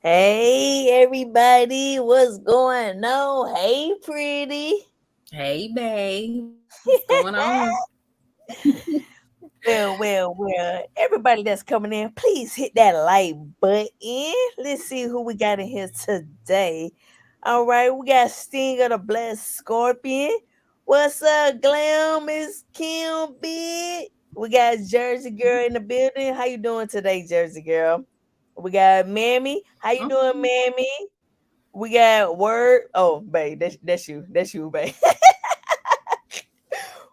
Hey everybody, what's going on? Hey pretty. Hey, babe, what's going on? Well. Everybody that's coming in, please hit that like button. Let's see who we got in here today. All right, we got Sting of the Blessed Scorpion. What's up, Glam? Miss Kim Big. We got Jersey Girl in the building. How you doing today, Jersey Girl? We got Mammy. How you doing, Mhm. Mammy? We got Word. Oh, babe, that's you. That's you, babe.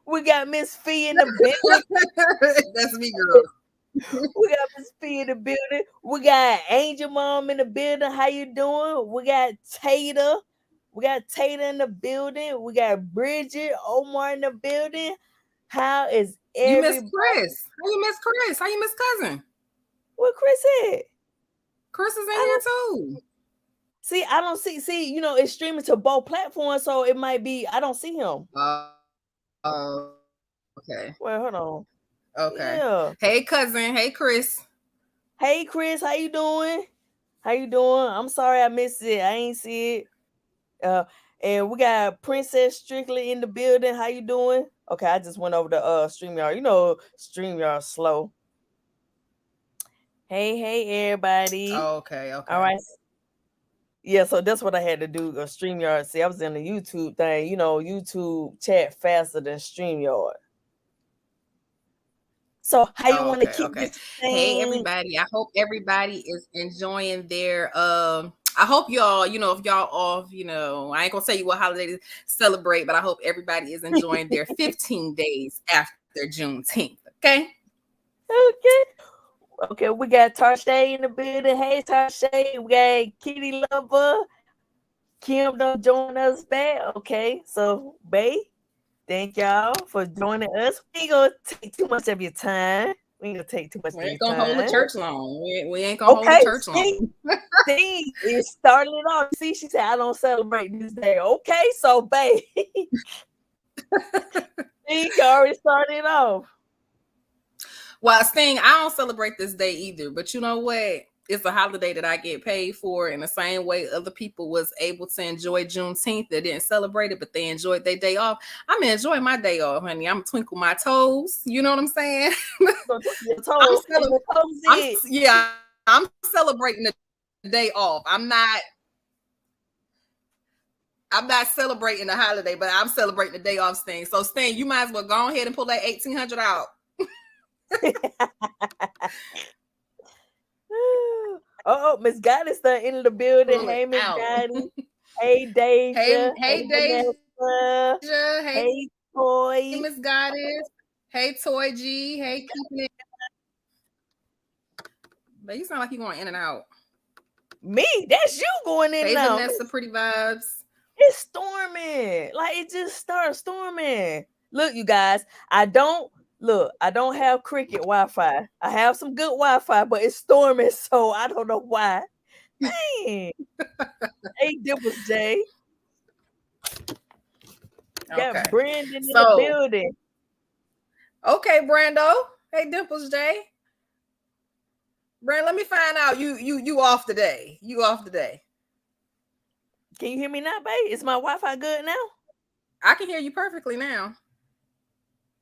We got Miss Fee in the building. That's me, girl. We got Miss Fee in the building. We got Angel Mom in the building. How you doing? We got Tater. We got Tater in the building. We got Bridget Omar in the building. How is You miss everybody? Chris. How you miss Chris? How you miss cousin? What Chris said? Chris is in I here don't too. see. I don't see. See, it's streaming to both platforms, so it might be. I don't see him. Okay. Well, hold on. Okay. Yeah. Hey, cousin. Hey, Chris. Hey Chris, how you doing? How you doing? I'm sorry I missed it. I ain't see it. Uh and we got Princess Strictly in the building. How you doing? Okay, I just went over to StreamYard. StreamYard slow. Hey everybody. Okay. All Okay. right. Yeah, so that's what I had to do. StreamYard. See, I was in the YouTube thing. YouTube chat faster than StreamYard. So how you want to Okay. keep Okay. this Hey, thing? everybody. I hope everybody is enjoying their I hope y'all, if y'all off, I ain't gonna tell you what holiday to celebrate, but I hope everybody is enjoying their 15 days after Juneteenth. Okay. Okay. Okay, we got Tarshay in the building. Hey, Tarshay. We got Kitty Lover. Kim don't join us back. Okay, so, babe, thank y'all for joining us. We ain't gonna take too much of your time. We ain't gonna take too much We of ain't your gonna hold the time. church long. We ain't gonna hold the Okay, church long. see, it started it off. See, she said, I don't celebrate this day. Okay, so, babe, she already started off. Well, Sting, I don't celebrate this day either, but you know what? It's a holiday that I get paid for in the same way other people was able to enjoy Juneteenth. They didn't celebrate it, but they enjoyed their day off. I'm enjoying my day off, honey. I'm twinkle my toes. You know what I'm saying? So, your I'm, toe, and cele- your toe said, I'm celebrating the day off. I'm not celebrating the holiday, but I'm celebrating the day off, Sting. So, Sting, you might as well go ahead and pull that 1800 out. oh, Miss Goddess in the building. Pull it Hey, Miss out. Goddess. Hey, Deja. Hey, Hey, Deja. Vanessa. Hey, Hey, Miss Toy. Goddess. Hey, Toy G. Hey, Keeping It. But you sound like you going in and out. Me? That's you going Hey, in now. Vanessa, pretty vibes. It's storming. Like, it just started storming. Look, you guys, I don't have cricket Wi-Fi. I have some good Wi-Fi, but it's storming, so I don't know why. Dang. Hey, Dimples J. Okay. Got Brandon in the So, building. okay, Brando. Hey, Dimples J. Brand, let me find out. You off today. You off today. Can you hear me now, babe? Is my Wi-Fi good now? I can hear you perfectly now.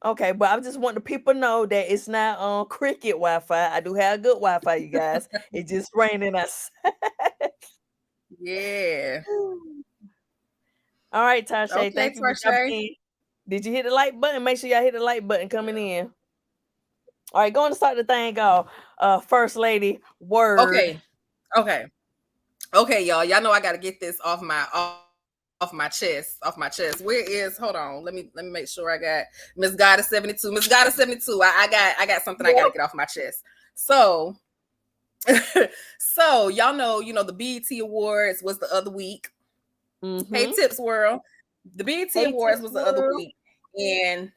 Okay, but I just want the people know that it's not on cricket Wi-Fi. I do have good Wi-Fi, you guys. It's just raining us. Yeah. All right, Tashay, Okay, thank you for jumping Tarshay. in. Did you hit the like button? Make sure y'all hit the like button coming in. All right, going to start the thing off. First lady, word. Okay. Okay. Okay, y'all. Y'all know I gotta get this off my chest. Off my chest. Where is hold on. Let me make sure I got Miss Goddess 72. Miss Goddess 72. I got something I gotta Yep. get off my chest. So so y'all know, the BET Awards was the other week. Hey Mm-hmm. Tips World. The BET Hey, Awards Tips was the other World. week. And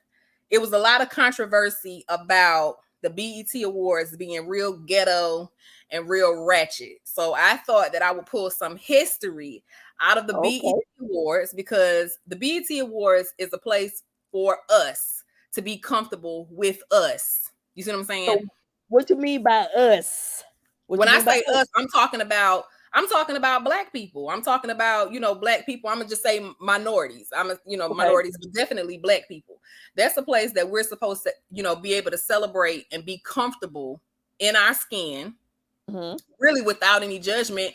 it was a lot of controversy about the BET Awards being real ghetto and real ratchet. So I thought that I would pull some history out of the BET Okay. Awards because the BET Awards is a place for us to be comfortable with us. You see what I'm saying? So, what you mean by us? What When you I mean by say us? us, I'm talking about I'm talking about black people. I'm talking about, black people. I'm gonna just say minorities. Minorities, but definitely black people. That's a place that we're supposed to, be able to celebrate and be comfortable in our skin, really without any judgment.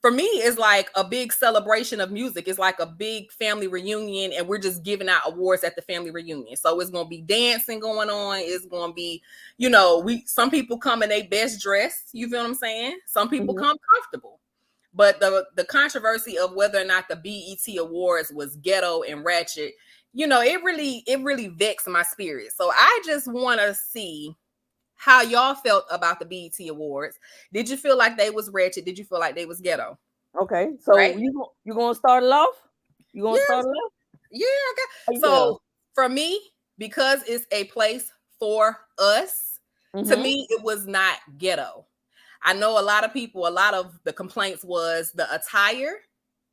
For me, it's like a big celebration of music. It's like a big family reunion, and we're just giving out awards at the family reunion. So it's gonna be dancing going on. It's gonna be, some people come in their best dress. You feel what I'm saying? Some people come comfortable. But the controversy of whether or not the BET Awards was ghetto and ratchet, it really vexed my spirit. So I just want to see how y'all felt about the BET Awards. Did you feel like they was ratchet? Did you feel like they was ghetto? Okay, so right? you gonna start it off? You gonna start it off? Yeah, okay. So for me, because it's a place for us, to me, it was not ghetto. I know a lot of the complaints was the attire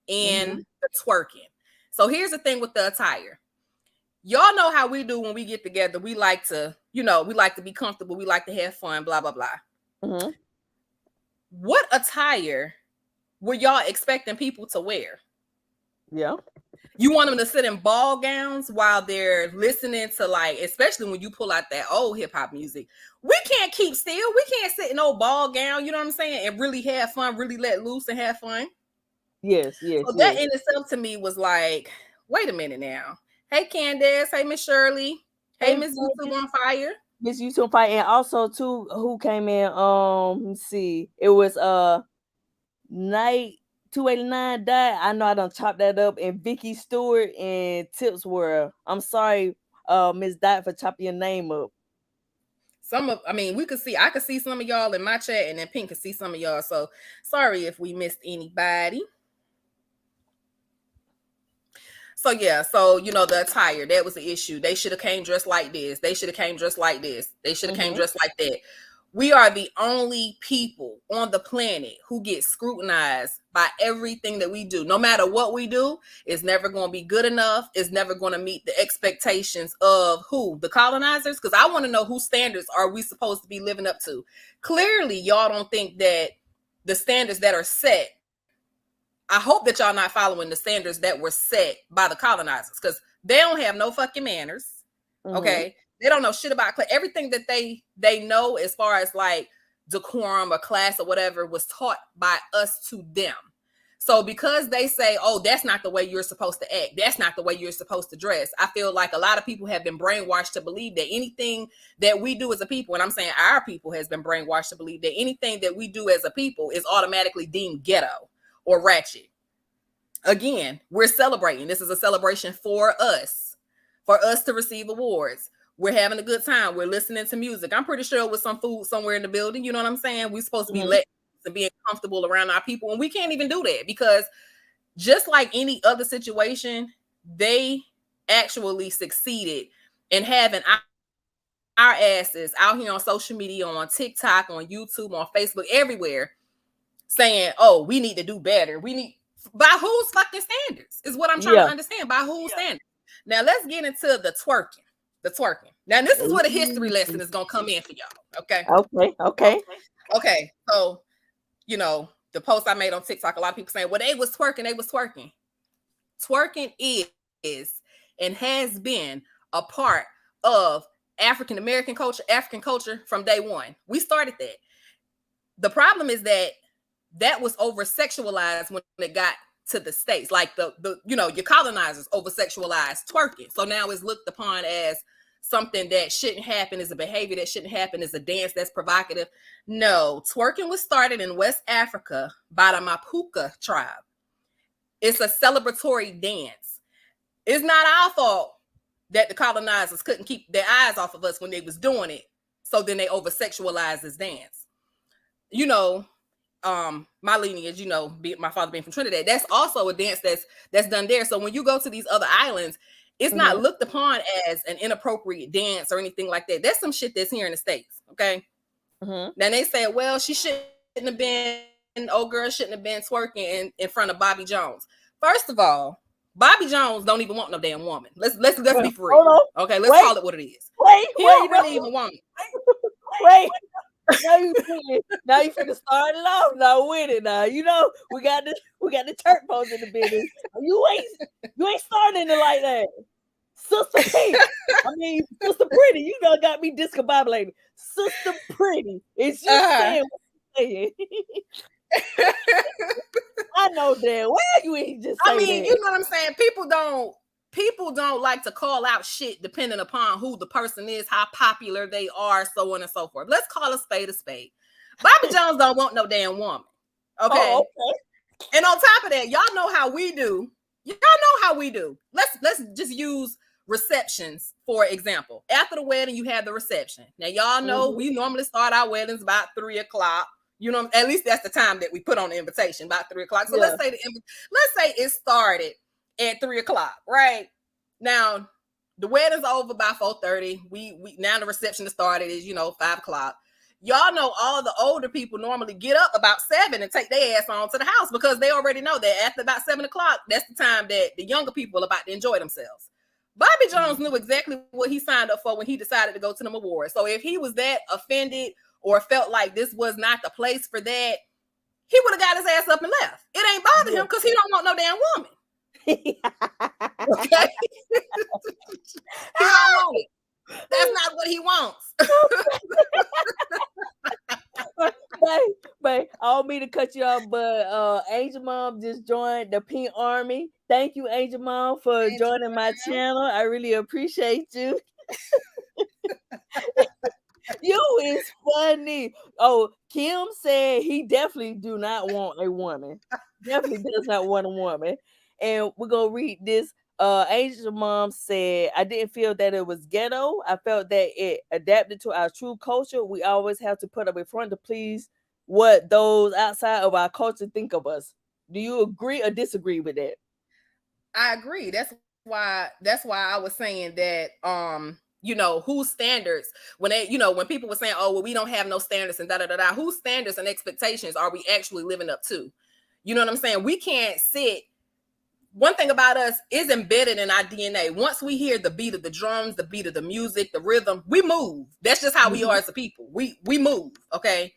and the twerking. So here's the thing with the attire. Y'all know how we do when we get together. We like to, we like to be comfortable. We like to have fun, blah, blah, blah. What attire were y'all expecting people to wear? Yeah. You want them to sit in ball gowns while they're listening to, like, especially when you pull out that old hip hop music. We can't keep still. We can't sit in no ball gown, you know what I'm saying, and really have fun, really let loose and have fun. Yes. So that in itself to me was like, wait a minute now. Hey, Candace. Hey, Miss Shirley. Hey, Miss YouTube on Fire. Miss YouTube on Fire. And also, too, who came in? Let's see. It was Night 289 died. I know I done chopped that up. And Vicky Stewart and Tips World. I'm sorry, Miss Dot, for chopping your name up. I could see some of y'all in my chat, and then Pink could see some of y'all. So sorry if we missed anybody. So yeah, the attire, that was the issue. They should have came dressed like this. They should have came dressed like this. They should have came dressed like that. We are the only people on the planet who get scrutinized by everything that we do. No matter what we do, it's never going to be good enough. It's never going to meet the expectations of who? The colonizers? Because I want to know whose standards are we supposed to be living up to. Clearly, y'all don't think that the standards that are set, I hope that y'all not following the standards that were set by the colonizers, because they don't have no fucking manners. Okay. They don't know shit about everything that they know as far as like decorum or class or whatever was taught by us to them. So because they say, oh, that's not the way you're supposed to act, that's not the way you're supposed to dress, I feel like a lot of people have been brainwashed to believe that anything that we do as a people, and I'm saying our people has been brainwashed to believe that anything that we do as a people is automatically deemed ghetto or ratchet. Again, we're celebrating. This is a celebration for us to receive awards. We're having a good time. We're listening to music. I'm pretty sure with some food somewhere in the building. You know what I'm saying? We're supposed to be let and being comfortable around our people. And we can't even do that because just like any other situation, they actually succeeded in having our asses out here on social media, on TikTok, on YouTube, on Facebook, everywhere, saying, oh, we need to do better. By whose fucking standards is what I'm trying to understand. By whose standards? Now let's get into the twerking. Now this is where the history lesson is gonna come in for y'all. Okay. So, the post I made on TikTok, a lot of people saying, well, they was twerking. Twerking is and has been a part of African American culture, African culture from day one. We started that. The problem is that was over sexualized when it got to the States. Like your colonizers over sexualized twerking. So now it's looked upon as something that shouldn't happen, as a behavior that shouldn't happen, as a dance that's provocative. No, twerking was started in West Africa by the Mapuka tribe. It's a celebratory dance. It's not our fault that the colonizers couldn't keep their eyes off of us when they was doing it. So then they over sexualized this dance. My lineage, my father being from Trinidad, that's also a dance that's done there. So when you go to these other islands, it's not looked upon as an inappropriate dance or anything like that. That's some shit that's here in the States. Okay. Then they say, well, she shouldn't have been, old girl shouldn't have been twerking in front of Bobby Jones. First of all, Bobby Jones don't even want no damn woman. Let's be for real. Okay, let's call it what it is. He don't really even want it. Wait. Now you finna start it off now with it now. You know, we got the Turk pose in the business. You ain't starting it like that. Sister Pink. Sister Pretty, you done got me discombobulated. Sister Pretty. It's you saying what you saying. I know damn well you ain't just saying that. You know what I'm saying? People don't like to call out shit depending upon who the person is, how popular they are, so on and so forth. Let's call a spade a spade. Bobby Jones don't want no damn woman. Okay? Oh, okay. And on top of that, y'all know how we do. Y'all know how we do. Let's just use receptions for example. After the wedding, you have the reception. Now y'all know we normally start our weddings about 3 o'clock. You know, at least that's the time that we put on the invitation, about 3 o'clock. So let's say it started at 3 o'clock, right? Now the wedding's over by 4:30. We now the reception that started is 5 o'clock. Y'all know all the older people normally get up about 7 and take their ass on to the house because they already know that after about 7 o'clock, that's the time that the younger people are about to enjoy themselves. Bobby Jones knew exactly what he signed up for when he decided to go to them awards. So if he was that offended or felt like this was not the place for that, he would have got his ass up and left. It ain't bothered him because he don't want no damn woman. Okay? He don't want it. That's not what he wants. But I don't mean to cut you off, but Angel Mom just joined the Pink Army. Thank you, Angel Mom, for joining my channel. I really appreciate you. You is funny. Oh, Kim said he definitely do not want a woman. Definitely does not want a woman. And we're gonna read this. Angel Mom said, I didn't feel that it was ghetto. I felt that it adapted to our true culture. We always have to put up in front to please what those outside of our culture think of us. Do you agree or disagree with that? I agree. That's why I was saying that whose standards when they when people were saying, oh well, we don't have no standards and whose standards and expectations are we actually living up to? You know what I'm saying? We can't sit. One thing about us is embedded in our DNA. Once we hear the beat of the drums, the beat of the music, the rhythm, we move. That's just how we are as a people. We move, okay?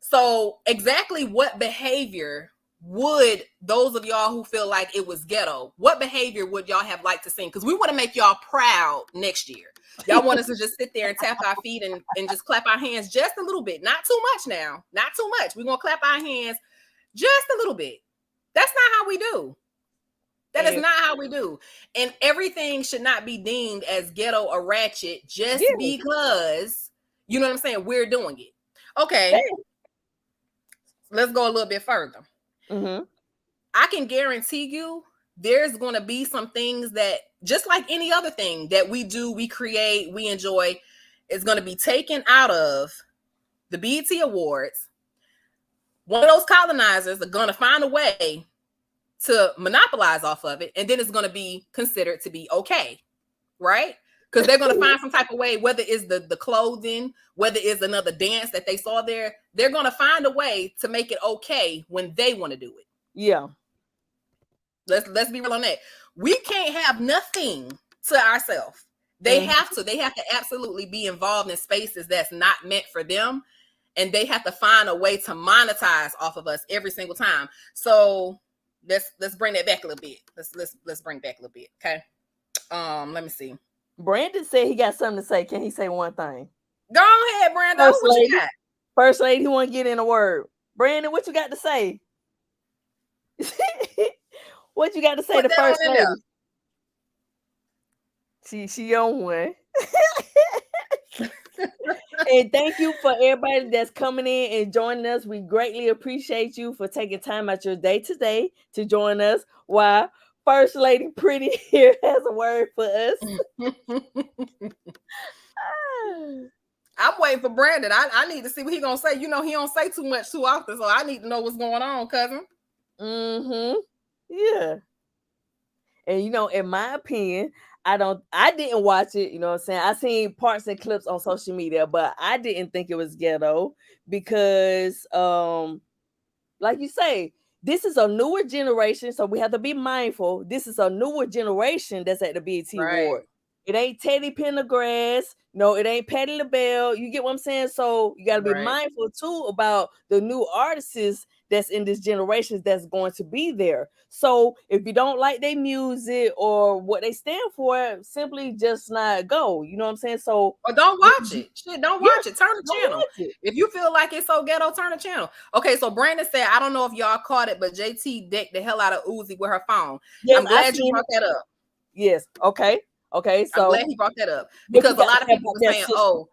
So exactly what behavior would those of y'all who feel like it was ghetto, what behavior would y'all have liked to see? Because we want to make y'all proud next year. Y'all want us to just sit there and tap our feet and just clap our hands just a little bit. Not too much now. Not too much. We're going to clap our hands just a little bit. That's not how we do. That is not how we do. And everything should not be deemed as ghetto or ratchet just because, you know what I'm saying, we're doing it. Okay. Let's go a little bit further. I can guarantee you there's going to be some things that, just like any other thing that we do, we create, we enjoy, is going to be taken out of the BET Awards. One of those colonizers are going to find a way to monopolize off of it, and then it's going to be considered to be okay, right? Because they're going to find some type of way, whether it's the clothing, whether it's another dance that they saw there, they're going to find a way to make it okay when they want to do it. Yeah. Let's be real on that. We can't have nothing to ourselves. They have to absolutely be involved in spaces that's not meant for them, and they have to find a way to monetize off of us every single time. So let's bring that back a little bit. Let's bring back a little bit. Okay. Let me see. Brandon said he got something to say. Can he say one thing? Go ahead, Brandon. What you got? First lady, he want to get in a word. Brandon, what you got to say? What you got to say to first lady? She on one. And thank you for everybody that's coming in and joining us. We greatly appreciate you for taking time out your day today to join us. While First Lady Pretty here has a word for us. I'm waiting for Brandon. I need to see what he's gonna say. He don't say too much too often, so I need to know what's going on, cousin. Yeah. And in my opinion, I didn't watch it, you know what I'm saying? I seen parts and clips on social media, but I didn't think it was ghetto because like you say, this is a newer generation, so we have to be mindful. This is a newer generation that's at the BET Award. It ain't Teddy Pendergrass. No, it ain't Patti LaBelle. You get what I'm saying? So you got to be Right. mindful too about the new artists that's in this generation that's going to be there. So if you don't like their music or what they stand for, simply just not go. You know what I'm saying? So Or don't watch it. Shit, don't yeah, watch it. Turn the don't channel. watch it. If you feel like it's so ghetto, turn the channel. Okay, so Brandon said, I don't know if y'all caught it, but JT decked the hell out of Uzi with her phone. Yes, I'm I glad you seen brought it. that up. Yes. Okay. Okay. I'm So glad he brought that up what because you a got to lot of say people about were that saying, sister? oh,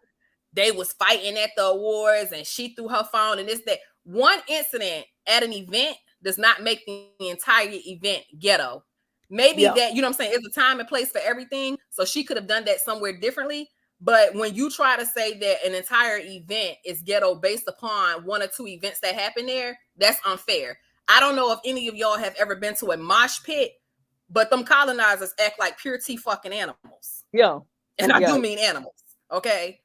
they was fighting at the awards and she threw her phone and this, that. One incident at an event does not make the entire event ghetto. Maybe Yeah. that, you know what I'm saying, it's a time and place for everything. So she could have done that somewhere differently. But when you try to say that an entire event is ghetto based upon one or two events that happen there, that's unfair. I don't know if any of y'all have ever been to a mosh pit, but them colonizers act like pure T fucking animals. Yeah. And I Yeah. do mean animals. Okay.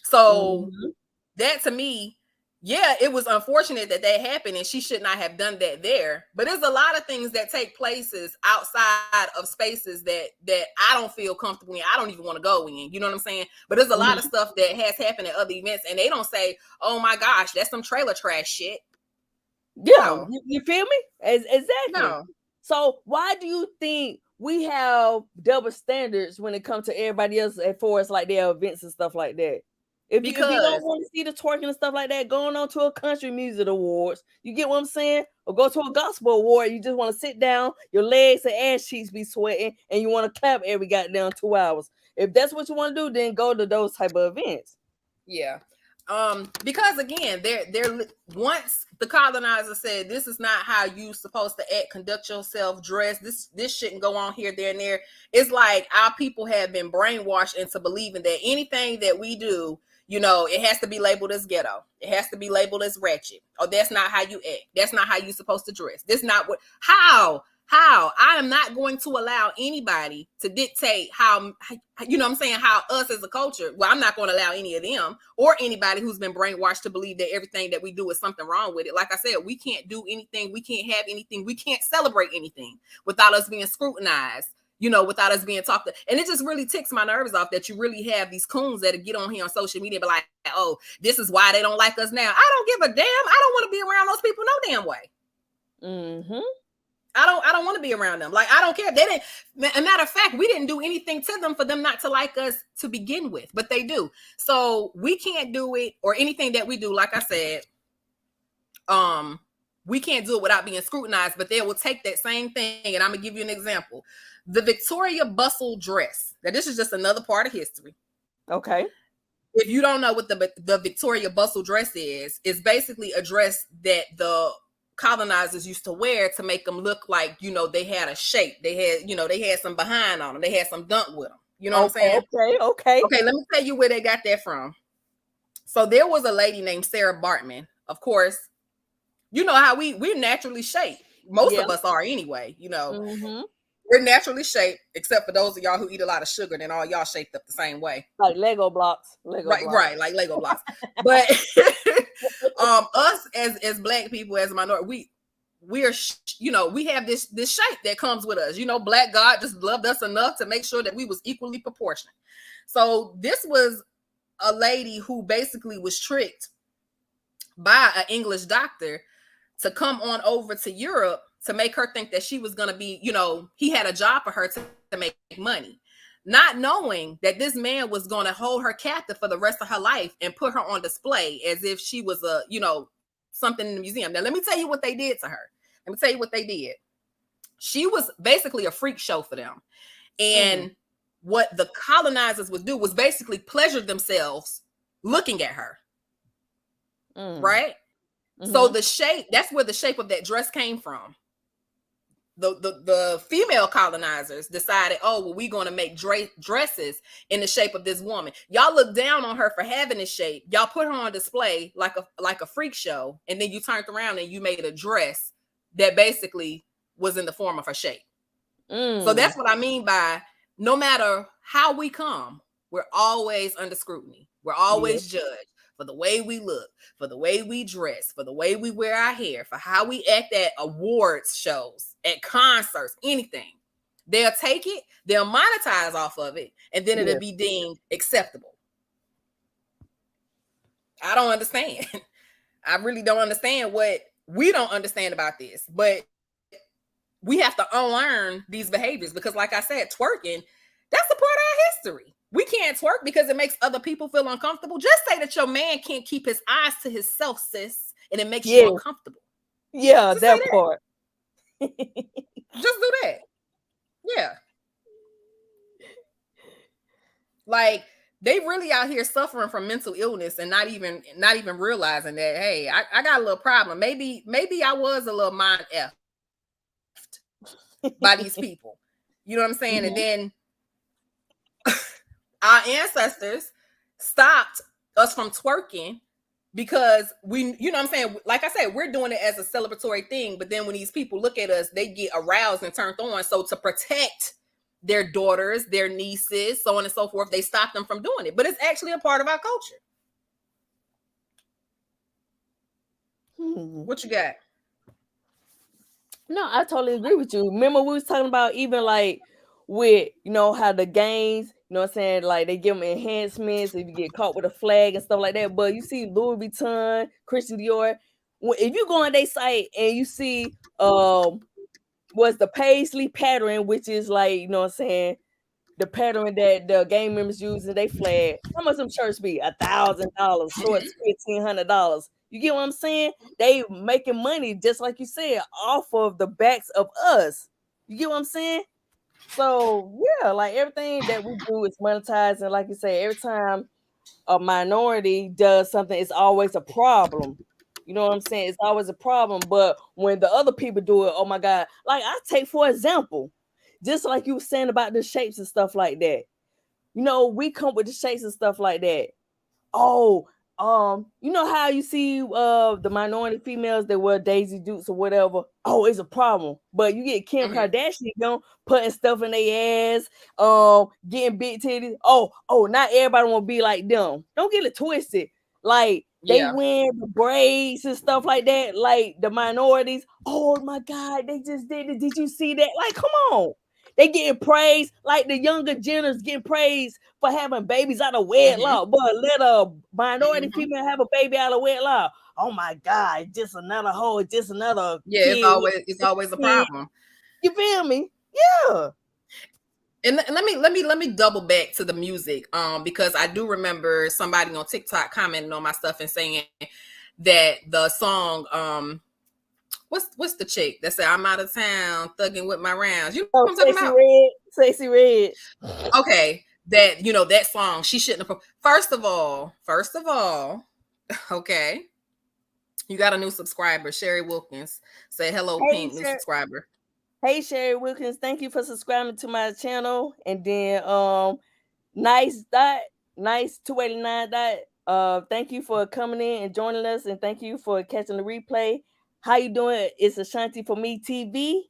So Mhm. that to me, yeah, it was unfortunate that that happened and she should not have done that there. But there's a lot of things that take places outside of spaces that I don't feel comfortable in. I don't even want to go in. You know what I'm saying? But there's a lot of Mhm. stuff that has happened at other events and they don't say, oh my gosh, that's some trailer trash shit. Yeah, No, you feel me? Exactly. no. So why do you think we have double standards when it comes to everybody else as far as like their events and stuff like that? If you don't Because want to see the twerking and stuff like that, going on to a country music awards, you get what I'm saying? Or go to a gospel award, you just want to sit down, your legs and ass cheeks be sweating, and you want to clap every goddamn 2 hours. If that's what you want to do, then go to those type of events. yeah. Because again, they're once the colonizer said this is not how you supposed to act, conduct yourself, dress. This shouldn't go on here, there, and there. It's like our people have been brainwashed into believing that anything that we do, you know, it has to be labeled as ghetto. It has to be labeled as ratchet. Or that's not how you act. That's not how you're supposed to dress. This not what how I am not going to allow anybody to dictate how, you know what I'm saying, how us as a culture, well, I'm not going to allow any of them or anybody who's been brainwashed to believe that everything that we do is something wrong with it. Like I said, we can't do anything, we can't have anything, we can't celebrate anything without us being scrutinized, you know, without us being talked to. And it just really ticks my nerves off that you really have these coons that get on here on social media and be like, oh, this is why they don't like us now. I don't give a damn. I don't want to be around those people no damn way. Mm-hmm. I don't want to be around them. Like, I don't care. They didn't, a matter of fact, we didn't do anything to them for them not to like us to begin with, but they do. So we can't do it, or anything that we do, like I said, we can't do it without being scrutinized, but they will take that same thing. And I'm gonna give you an example. The Victoria Bustle dress. Now, this is just another part of history. Okay. If you don't know what the Victoria Bustle dress is, it's basically a dress that the colonizers used to wear to make them look like, you know, they had a shape. They had, you know, they had some behind on them. They had some dunk with them. You know what I'm saying? Okay. Okay, let me tell you where they got that from. So there was a lady named Sarah Bartman. Of course, you know how we're naturally shaped. Most of us are anyway, you know. Mm-hmm. We're naturally shaped, except for those of y'all who eat a lot of sugar, then all y'all shaped up the same way. Like Lego blocks. Right, like Lego blocks. But us as Black people, as a minority, we're you know, we have this shape that comes with us. You know, Black God just loved us enough to make sure that we was equally proportioned. So this was a lady who basically was tricked by an English doctor to come on over to Europe to make her think that she was going to be, you know, he had a job for her to make money, not knowing that this man was going to hold her captive for the rest of her life and put her on display as if she was a, you know, something in the museum. Now, let me tell you what they did to her. Let me tell you what they did. She was basically a freak show for them. And what the colonizers would do was basically pleasure themselves looking at her. Right? Mm-hmm. So the shape, that's where the shape of that dress came from. The female colonizers decided, oh, well, we're going to make dresses in the shape of this woman. Y'all look down on her for having this shape. Y'all put her on display like a freak show, and then you turned around and you made a dress that basically was in the form of her shape. So that's what I mean by no matter how we come, we're always under scrutiny. We're always judged for the way we look, for the way we dress, for the way we wear our hair, for how we act at awards shows, at concerts, anything. They'll take it, they'll monetize off of it, and then it'll Yeah. be deemed acceptable. I don't understand. I really don't understand what we don't understand about this, but we have to unlearn these behaviors because, like I said, twerking, that's a part of our history. We can't twerk because it makes other people feel uncomfortable. Just say that your man can't keep his eyes to himself, sis, and it makes Yeah. you uncomfortable. Yeah, Just that say that. part. Just do that. Yeah. Like, they really out here suffering from mental illness and not even realizing that, hey, I got a little problem. Maybe I was a little mind effed by these people. You know what I'm saying? And then our ancestors stopped us from twerking because we, you know what I'm saying? Like I said, we're doing it as a celebratory thing. But then when these people look at us, they get aroused and turned on. So to protect their daughters, their nieces, so on and so forth, they stop them from doing it. But it's actually a part of our culture. What you got? No, I totally agree with you. Remember we was talking about even like with, you know, how the gangs, you know what I'm saying, like they give them enhancements if you get caught with a flag and stuff like that. But you see Louis Vuitton, Christian Dior, if you go on their site and you see what's the paisley pattern, which is like, you know what I'm saying, the pattern that the gang members use in their flag. How much them shirts be? $1,000, shorts $1,500. You get what I'm saying? They making money, just like you said, off of the backs of us. You get what I'm saying? So yeah, like everything that we do is monetized, and like you say, every time a minority does something, it's always a problem. You know what I'm saying? It's always a problem. But when the other people do it, oh my God! Like I take for example, just like you were saying about the shapes and stuff like that. You know, we come with the shapes and stuff like that. Oh, you know how you see the minority females that wear Daisy Dukes or whatever. Oh, it's a problem. But you get Kim Kardashian, you know, putting stuff in their ass, getting big titties. Oh, not everybody want to be like them. Don't get it twisted. Like they wear the braids and stuff like that. Like the minorities. Oh my God, they just did it. Did you see that? Like, come on. They getting praised, like the younger Jenners getting praised for having babies out of wedlock. But let a minority female have a baby out of wedlock. Oh my God, just another hoe, just another kid. It's always a problem. You feel me? Yeah. And let me double back to the music, because I do remember somebody on TikTok commenting on my stuff and saying that the song, what's the chick that said I'm out of town thugging with my rounds? You know what I'm talking about? Stacey Red. Okay, that, you know, that song she shouldn't have. First of all, okay, you got a new subscriber, Sherry Wilkins. Say hello, Pink, new subscriber. Hey Sherry Wilkins, thank you for subscribing to my channel. And then nice 289 thank you for coming in and joining us, and thank you for catching the replay. How you doing? It's Ashanti for Me TV.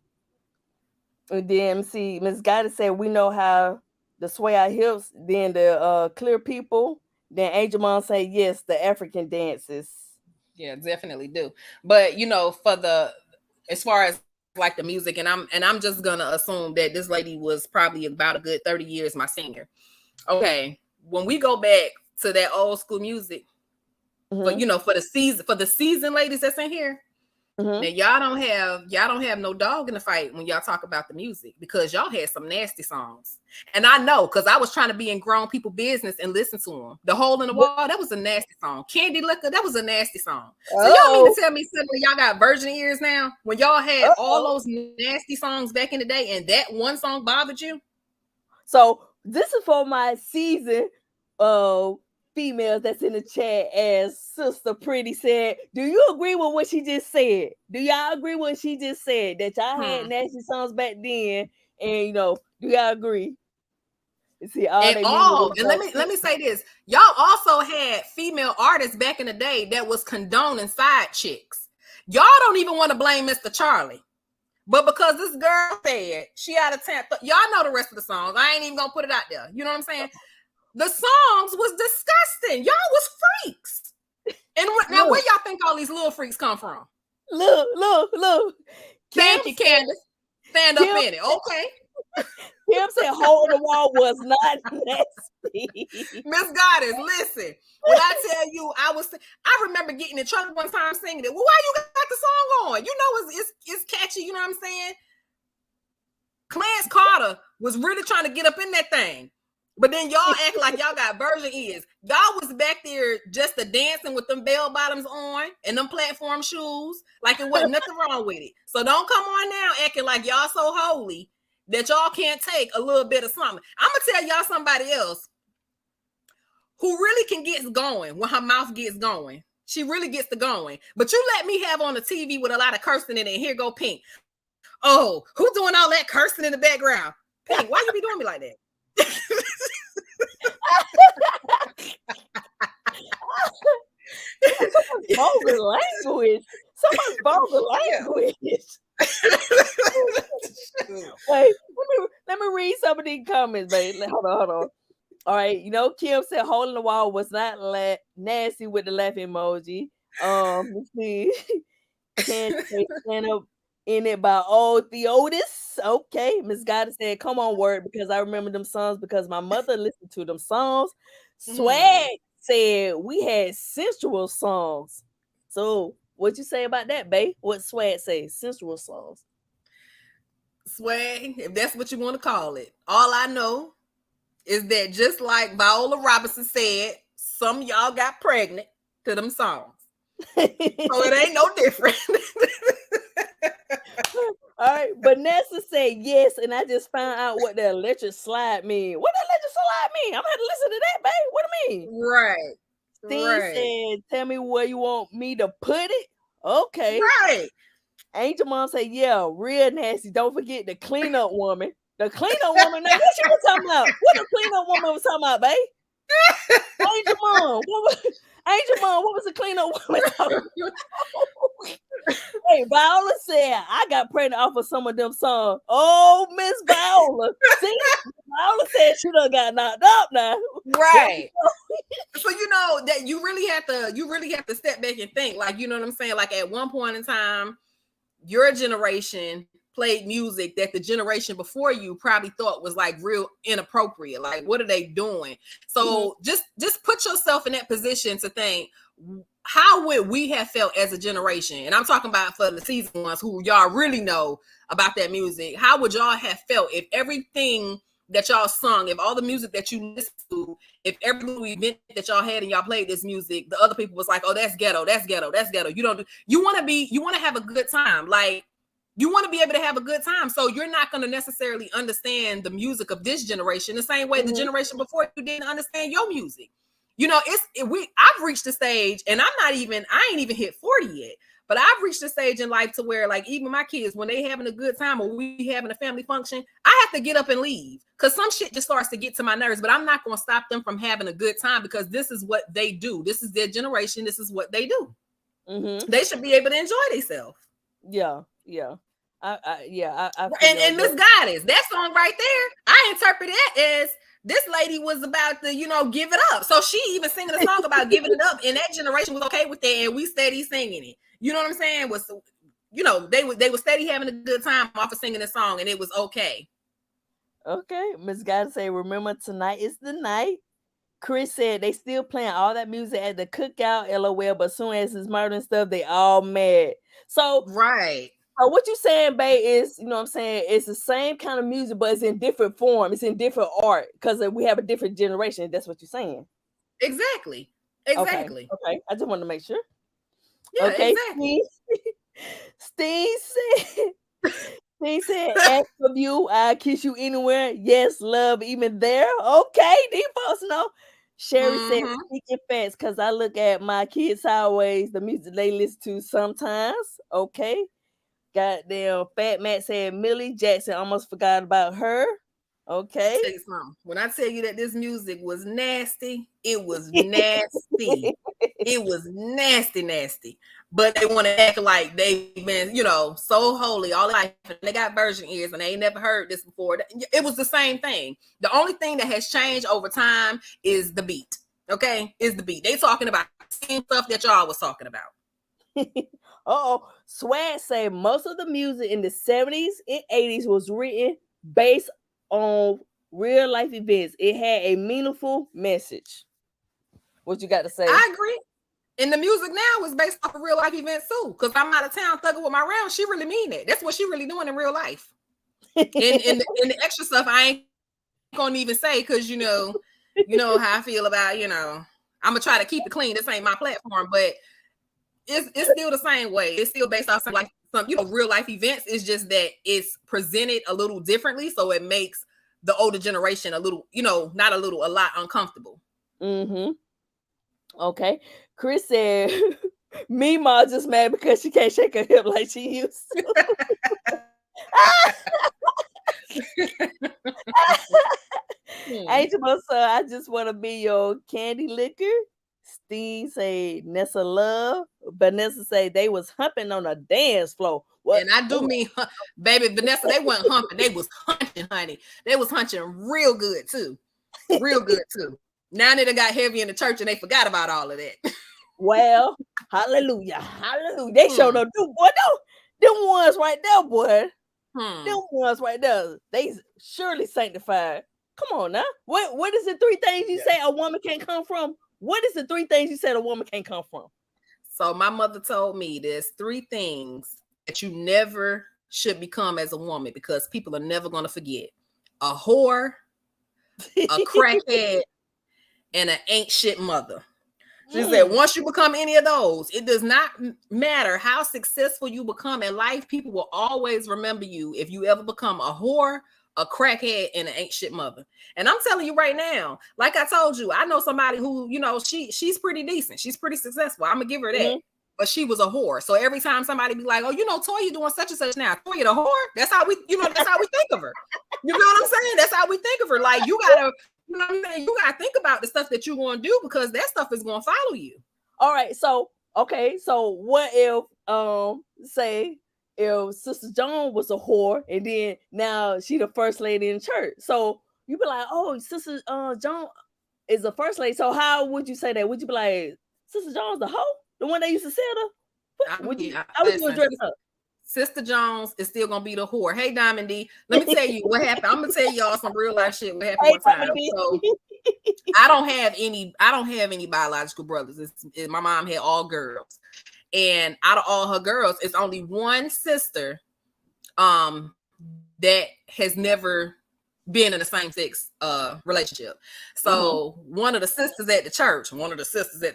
And then see Miss Goddess said we know how to sway our hips. Then the clear people. Then Angel Mom say yes, the African dances. Yeah, definitely do. But you know, as far as like the music, and I'm just gonna assume that this lady was probably about a good 30 years my senior. Okay, when we go back to that old school music, but you know, for the season ladies that's in here, now y'all don't have no dog in the fight when y'all talk about the music, because y'all had some nasty songs. And I know, because I was trying to be in grown people business and listen to them. The Hole in the Wall, that was a nasty song. Candy Liquor, that was a nasty song. So y'all mean to tell me suddenly y'all got virgin ears now when y'all had all those nasty songs back in the day and that one song bothered you? So this is for my season females that's in the chat. As Sister Pretty said, do you agree with what she just said? Do y'all agree with what she just said, that y'all had nasty songs back then? And you know, do y'all agree? See, and let me say this, y'all also had female artists back in the day that was condoning side chicks. Y'all don't even want to blame Mr. Charlie, but because this girl said she out of town, y'all know the rest of the songs. I ain't even gonna put it out there. You know what I'm saying? The songs was disgusting. Y'all was freaks. And now where y'all think all these little freaks come from? Look. Thank you, Candace. Stand up in it. Okay. Kim said hole in the wall was not nasty. Miss Goddess, listen. When I tell you, I remember getting in trouble one time singing it. Well, why you got the song on? You know it's catchy, you know what I'm saying? Clarence Carter was really trying to get up in that thing. But then y'all act like y'all got virgin ears. Y'all was back there just a dancing with them bell bottoms on and them platform shoes. Like it wasn't nothing wrong with it. So don't come on now acting like y'all so holy that y'all can't take a little bit of something. I'm going to tell y'all somebody else who really can get going when her mouth gets going. She really gets to going. But you let me have on the TV with a lot of cursing in it, and here go Pink. Oh, who's doing all that cursing in the background? Pink, why you be doing me like that? Vulgar language. Someone's vulgar language. Wait, let me read some of these comments, baby. Hold on. All right, Kim said hole in the wall was not nasty with the laughing emoji. Let's see. Can't stand up in it by old Theotis. Okay, Miss Goddess said, "Come on, word," because I remember them songs because my mother listened to them songs. Swag said we had sensual songs. So, what you say about that, babe? What Swag say? Sensual songs. Swag, if that's what you want to call it. All I know is that just like Viola Robinson said, some of y'all got pregnant to them songs. So it ain't no different. All right, Vanessa said yes, and I just found out what the electric slide mean. What the electric slide mean? I'm gonna have to listen to that, babe. What do you mean? Right. Steve said, "Tell me where you want me to put it." Okay. Right. Angel Mom said, "Yeah, real nasty. Don't forget the cleanup woman. The cleanup woman. Now, what she was talking about? What the cleanup woman was talking about, babe? Angel Mom. What was the cleanup woman talking about? Hey, Viola said, I got pregnant off of some of them songs. Oh, Miss Viola. See, Viola said she done got knocked up now. Right. So that you really have to step back and think, like, you know what I'm saying? Like at one point in time, your generation played music that the generation before you probably thought was like real inappropriate. Like, what are they doing? So just put yourself in that position to think, how would we have felt as a generation? And I'm talking about for the seasoned ones who y'all really know about that music. How would y'all have felt if everything that y'all sung, if all the music that you listened to, if every little event that y'all had and y'all played this music, the other people was like, oh, that's ghetto, that's ghetto, that's ghetto. You want to have a good time. Like, you want to be able to have a good time. So you're not going to necessarily understand the music of this generation the same way the generation before you didn't understand your music. I've reached the stage, and I ain't even hit 40 yet, but I've reached the stage in life to where, like, even my kids, when they having a good time or we having a family function, I have to get up and leave because some shit just starts to get to my nerves, but I'm not going to stop them from having a good time because this is what they do. This is their generation. This is what they do. They should be able to enjoy themselves. Yeah. And Miss Goddess, that song right there, I interpret it as this lady was about to, give it up. So she even singing a song about giving it up, and that generation was okay with that, and we steady singing it. You know what I'm saying? They were steady having a good time off of singing the song, and it was okay. Okay, Miss Goddess say, remember tonight is the night. Chris said they still playing all that music at the cookout, LOL, but soon as it's murder and stuff, they all mad. So right. What you saying, babe, is, what I'm saying, it's the same kind of music, but it's in different form. It's in different art because we have a different generation. That's what you're saying. Exactly. Okay. I just wanted to make sure. Yeah, okay. Exactly. Steve said, ask of you, I kiss you anywhere. Yes, love, even there. Okay, these folks know. Sherry said, speaking facts, because I look at my kids sideways, the music they listen to sometimes. Okay. Goddamn, Fat Matt said Millie Jackson, almost forgot about her. Okay. Tell you something. When I tell you that this music was nasty, it was nasty. It was nasty. But they want to act like they've been, so holy all life. And they got virgin ears and they ain't never heard this before. It was the same thing. The only thing that has changed over time is the beat. Okay? Is the beat. They talking about the same stuff that y'all was talking about. Swag say most of the music in the 70s and 80s was written based on real life events. It had a meaningful message. What you got to say? I agree. And the music now is based off of real life events too. Because I'm out of town thugging with my round. She really mean it. That's what she really doing in real life. and the extra stuff I ain't gonna even say because you know how I feel about, I'm gonna try to keep it clean. This ain't my platform, but it's still the same way. It's still based off some real life events. It's just that it's presented a little differently, so it makes the older generation a little, not a little, a lot uncomfortable. Mm-hmm. Okay. Chris said, Mima just mad because she can't shake her hip like she used to. Angel Musa, I just want to be your candy liquor. Steve say Nessa love. Vanessa say they was humping on a dance floor. What? And I do mean, baby Vanessa, they weren't humping. They was hunching, honey. They was hunching real good too. Real good too. Now they done got heavy in the church and they forgot about all of that. Well, hallelujah. Hallelujah. They showed up. Boy, them ones right there, boy. Them ones right there. They surely sanctified. Come on now. What is the 3 things you say a woman can't come from? What is the 3 things you said a woman can't come from? So my mother told me there's 3 things that you never should become as a woman because people are never going to forget. A whore, a crackhead, and an ain't shit mother. She said, once you become any of those, it does not matter how successful you become in life. People will always remember you if you ever become a whore, a crackhead, and an ain't shit mother. And I'm telling you right now, like I told you, I know somebody who, she's pretty decent. She's pretty successful. I'm going to give her that. Mm-hmm. But she was a whore. So every time somebody be like, oh, Toya doing such and such now. Toya the whore? That's how we, that's how we think of her. You know what I'm saying? That's how we think of her. Like, you got to, you know what I'm saying? You got to think about the stuff that you're going to do because that stuff is going to follow you. All right. So, okay. So what if, say, if Sister Joan was a whore and then now she the first lady in church. So you be like, oh, Sister Joan is the first lady. So how would you say that? Would you be like, Sister Jones the hoe? The one that used to sell her? How would you address her? Sister Jones is still gonna be the whore. Hey, Diamond D, let me tell you what happened. I'm gonna tell y'all some real life shit. What happened one time? So I don't have any biological brothers. My mom had all girls, and out of all her girls, it's only one sister, that has never been in a same-sex relationship. So one of the sisters at the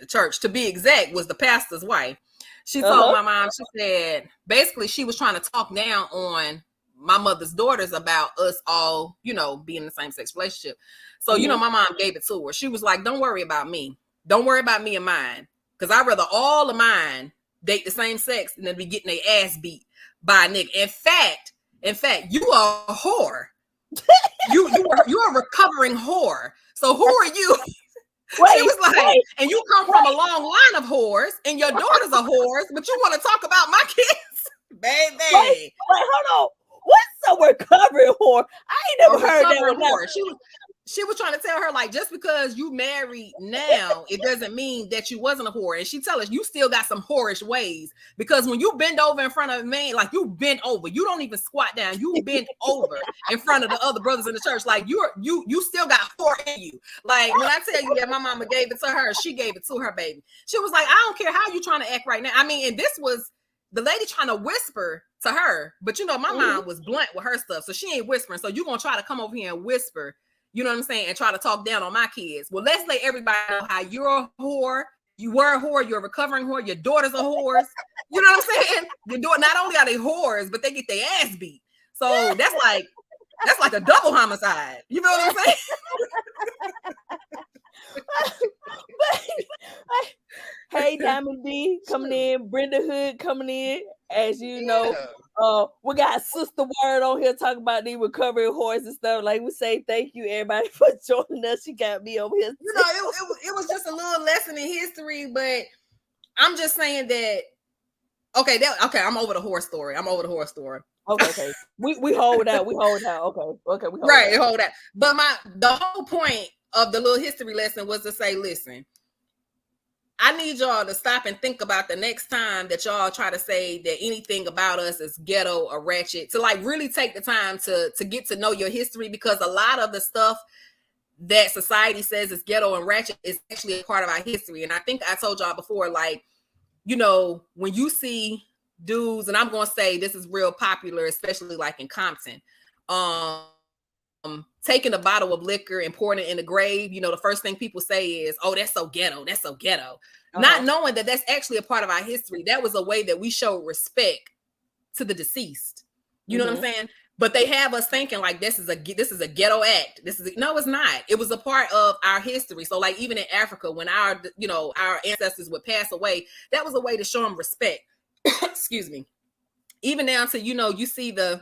church, to be exact, was the pastor's wife. She told my mom, she said, basically she was trying to talk down on my mother's daughters about us all, being in the same-sex relationship. So, my mom gave it to her. She was like, don't worry about me. Don't worry about me and mine. Because I'd rather all of mine date the same sex than be getting their ass beat by a nigga. In fact, you are a whore. You're a recovering whore. So who are you? She was like, and you come from a long line of whores, and your daughters are whores, but you want to talk about my kids, baby? Wait, hold on. What's a recovering whore? I ain't never heard that word. She was trying to tell her, like, just because you married now, it doesn't mean that you wasn't a whore. And she tell us you still got some whorish ways, because when you bend over in front of a man, like you bend over, you don't even squat down. You bend over in front of the other brothers in the church, like you still got whore in you. Like when I tell you that my mama gave it to her, she gave it to her baby. She was like, I don't care how you trying to act right now. I mean, and this was the lady trying to whisper to her, but my mom was blunt with her stuff, so she ain't whispering. So you gonna try to come over here and whisper. You know what I'm saying? And try to talk down on my kids. Well, let's let everybody know how you're a whore. You were a whore. You're a recovering whore. Your daughters are whores. You know what I'm saying? Your daughter, not only are they whores, but they get their ass beat. So that's like a double homicide. You know what I'm saying? Hey, Diamond D coming in. Brenda Hood coming in. As you know, we got Sister Word on here talking about the recovering whores and stuff. Like we say, thank you everybody for joining us. She got me over here. It was just a little lesson in history, but I'm just saying that. Okay, I'm over the horse story. Okay. We hold out. We hold out. Okay. We hold out. But the whole point of the little history lesson was to say, listen, I need y'all to stop and think about the next time that y'all try to say that anything about us is ghetto or ratchet, to like really take the time to get to know your history, because a lot of the stuff that society says is ghetto and ratchet is actually a part of our history. And I think I told y'all before, like, you know, when you see dudes, and I'm going to say this is real popular, especially like in Compton, taking a bottle of liquor and pouring it in the grave, you know, the first thing people say is, oh, that's so ghetto. That's so ghetto. Not knowing that that's actually a part of our history. That was a way that we showed respect to the deceased. You know what I'm saying? But they have us thinking like this is a ghetto act. No, it's not. It was a part of our history. So like even in Africa, when our ancestors would pass away, that was a way to show them respect. Excuse me. Even down to, you know, you see the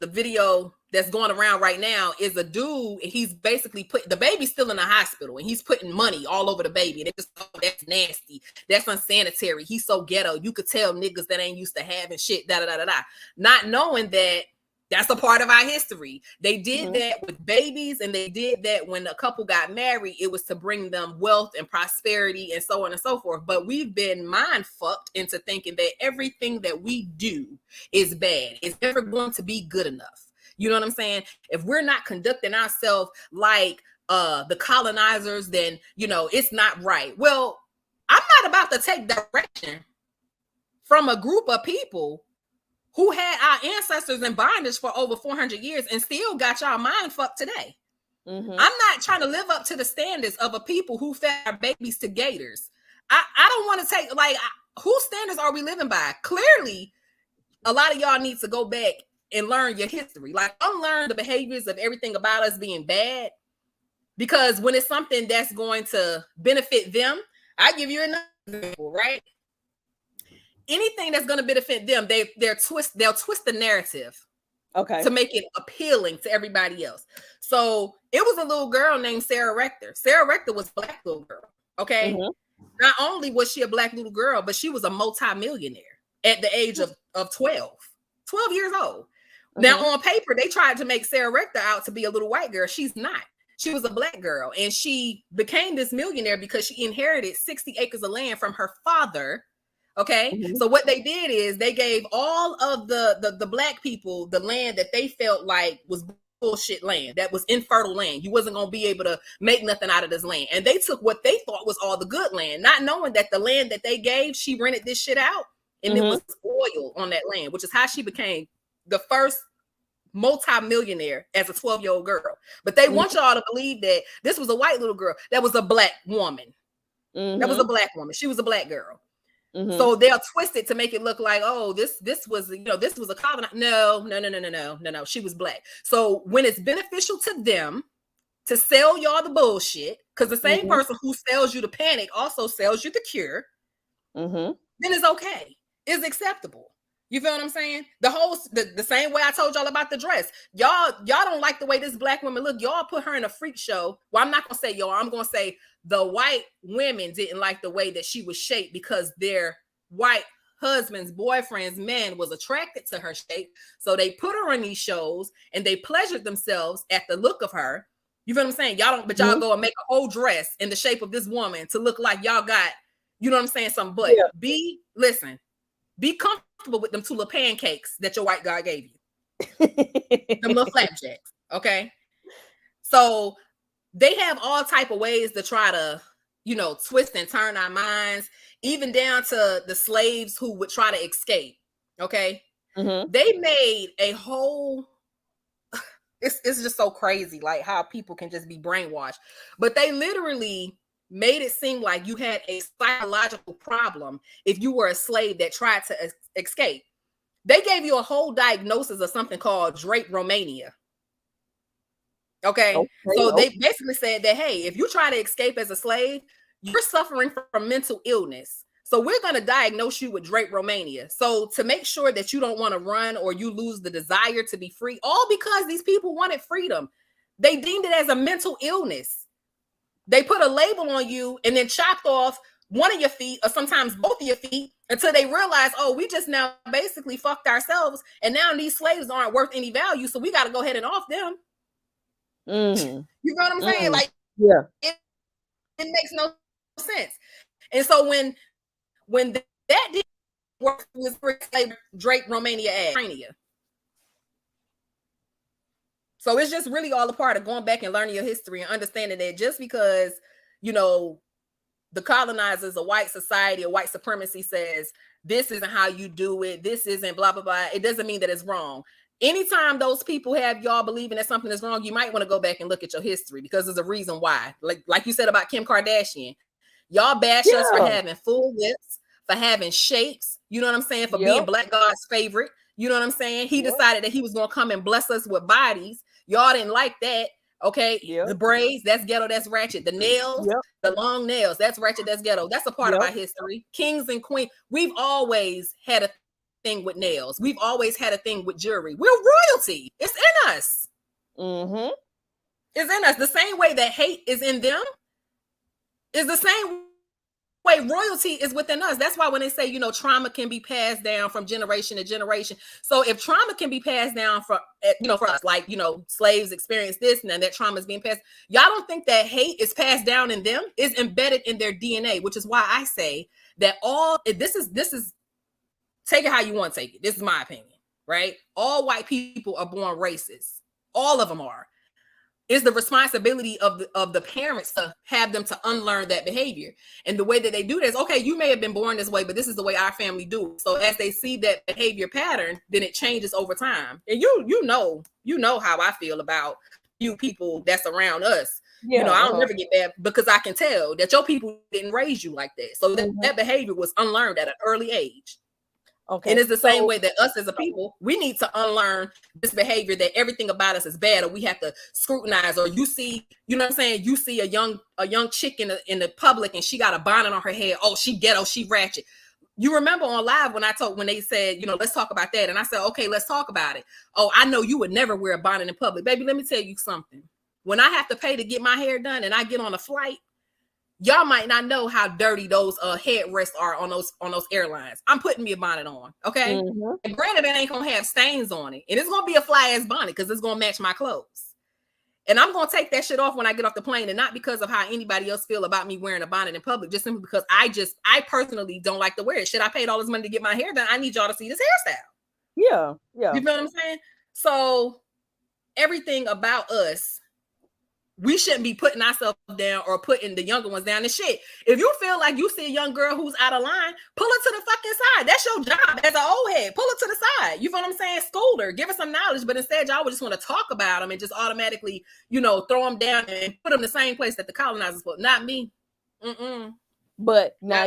video that's going around right now is a dude, and he's basically the baby's still in the hospital, and he's putting money all over the baby, and it's just, oh, that's nasty, that's unsanitary, he's so ghetto, you could tell niggas that ain't used to having shit, not knowing that that's a part of our history. They did that with babies, and they did that when a couple got married. It was to bring them wealth and prosperity and so on and so forth. But we've been mind fucked into thinking that everything that we do is bad. It's never going to be good enough. You know what I'm saying? If we're not conducting ourselves like the colonizers, then, you know, it's not right. Well, I'm not about to take direction from a group of people who had our ancestors in bondage for over 400 years and still got y'all mind fucked today. I'm not trying to live up to the standards of a people who fed our babies to gators. I don't want to take, like, whose standards are we living by? Clearly, a lot of y'all need to go back and learn your history. Like, unlearn the behaviors of everything about us being bad. Because when it's something that's going to benefit them, I give you another example, right? Anything that's going to benefit them, they'll twist the narrative, to make it appealing to everybody else. So it was a little girl named Sarah Rector. Sarah Rector was a black little girl. Okay, not only was she a black little girl, but she was a multi-millionaire at the age of 12 years old. Now on paper, they tried to make Sarah Rector out to be a little white girl. She's not. She was a black girl, and she became this millionaire because she inherited 60 acres of land from her father. Okay, so what they did is they gave all of the black people the land that they felt like was bullshit land, that was infertile land. You wasn't going to be able to make nothing out of this land. And they took what they thought was all the good land, not knowing that the land that they gave, she rented this shit out, and it was oil on that land, which is how she became the first multi-millionaire as a 12-year-old girl. But they want y'all to believe that this was a white little girl. That was a black woman. That was a black woman. She was a black girl. So they'll twist it to make it look like, oh, this was, you know, this was a colonizer. No. She was black. So when it's beneficial to them to sell y'all the bullshit, because the same person who sells you the panic also sells you the cure, then it's okay. It's acceptable. You feel what I'm saying? The same way I told y'all about the dress. Y'all don't like the way this black woman look. Y'all put her in a freak show. Well, I'm not gonna say y'all. I'm gonna say the white women didn't like the way that she was shaped because their white husbands, boyfriends, men was attracted to her shape. So they put her in these shows and they pleasured themselves at the look of her. You feel what I'm saying? Y'all don't, but y'all go and make a whole dress in the shape of this woman to look like y'all got, you know what I'm saying, some butt. Yeah. Be comfortable with them two little pancakes that your white guy gave you. Them little flapjacks. Okay. So they have all type of ways to try to, you know, twist and turn our minds, even down to the slaves who would try to escape. Okay. They made a whole, it's just so crazy, like how people can just be brainwashed. But they literally made it seem like you had a psychological problem if you were a slave that tried to escape. They gave you a whole diagnosis of something called draperomania. Okay. So they basically said that, hey, if you try to escape as a slave, you're suffering from mental illness. So we're going to diagnose you with draperomania. So to make sure that you don't want to run or you lose the desire to be free, all because these people wanted freedom. They deemed it as a mental illness. They put a label on you and then chopped off one of your feet or sometimes both of your feet until they realize, oh, we just now basically fucked ourselves. And now these slaves aren't worth any value. So we got to go ahead and off them. You know what I'm saying? Like, Yeah. It makes no sense. And so when that didn't work with Drake Romania ass. So it's just really all a part of going back and learning your history and understanding that just because, you know, the colonizers, a white society, a white supremacy says this isn't how you do it, this isn't blah, blah, blah, it doesn't mean that it's wrong. Anytime those people have y'all believing that something is wrong, you might want to go back and look at your history because there's a reason why. Like you said about Kim Kardashian, y'all bash us for having full lips, for having shapes, you know what I'm saying, for being Black God's favorite. You know what I'm saying? He decided that he was going to come and bless us with bodies. Y'all didn't like that. Okay. The braids, that's ghetto, that's ratchet. The nails, the long nails, that's ratchet, that's ghetto. That's a part of our history. Kings and queens, we've always had a thing with nails. We've always had a thing with jewelry. We're royalty. It's in us. Mm-hmm. It's in us. The same way that hate is in them is the same way royalty is within us. That's why when they say, you know, trauma can be passed down from generation to generation. So if trauma can be passed down from, you know, for us, like, you know, slaves experience this and then that trauma is being passed. Y'all don't think that hate is passed down in them? It's embedded in their DNA, which is why I say that this is take it how you want to take it. This is my opinion, right? All white people are born racist. All of them are. It's the responsibility of the parents to have them to unlearn that behavior. And the way that they do this, okay, you may have been born this way, but this is the way our family do it. So as they see that behavior pattern, then it changes over time. And you know how I feel about you people that's around us. You know, I don't never get bad because I can tell that your people didn't raise you like that. So that behavior was unlearned at an early age. Okay. And it's the same way that us as a people, we need to unlearn this behavior that everything about us is bad or we have to scrutinize. Or you see, you know what I'm saying? You see a young chick in the public and she got a bonnet on her head. Oh, she ghetto, she ratchet. You remember on live when they said, you know, let's talk about that. And I said, okay, let's talk about it. Oh, I know you would never wear a bonnet in public. Baby, let me tell you something. When I have to pay to get my hair done and I get on a flight, y'all might not know how dirty those headrests are on those airlines. I'm putting me a bonnet on, okay? Mm-hmm. And granted, it ain't gonna have stains on it, and it's gonna be a fly ass bonnet because it's gonna match my clothes. And I'm gonna take that shit off when I get off the plane, and not because of how anybody else feel about me wearing a bonnet in public, just simply because I personally don't like to wear it. Shit, I paid all this money to get my hair done. I need y'all to see this hairstyle. Yeah. You feel what I'm saying? So everything about us, we shouldn't be putting ourselves down or putting the younger ones down and shit. If you feel like you see a young girl who's out of line, pull her to the fucking side. That's your job as an old head. Pull her to the side. You feel what I'm saying? School her, give her some knowledge. But instead, y'all would just want to talk about them and just automatically, you know, throw them down and put them in the same place that the colonizers put. Not me. But now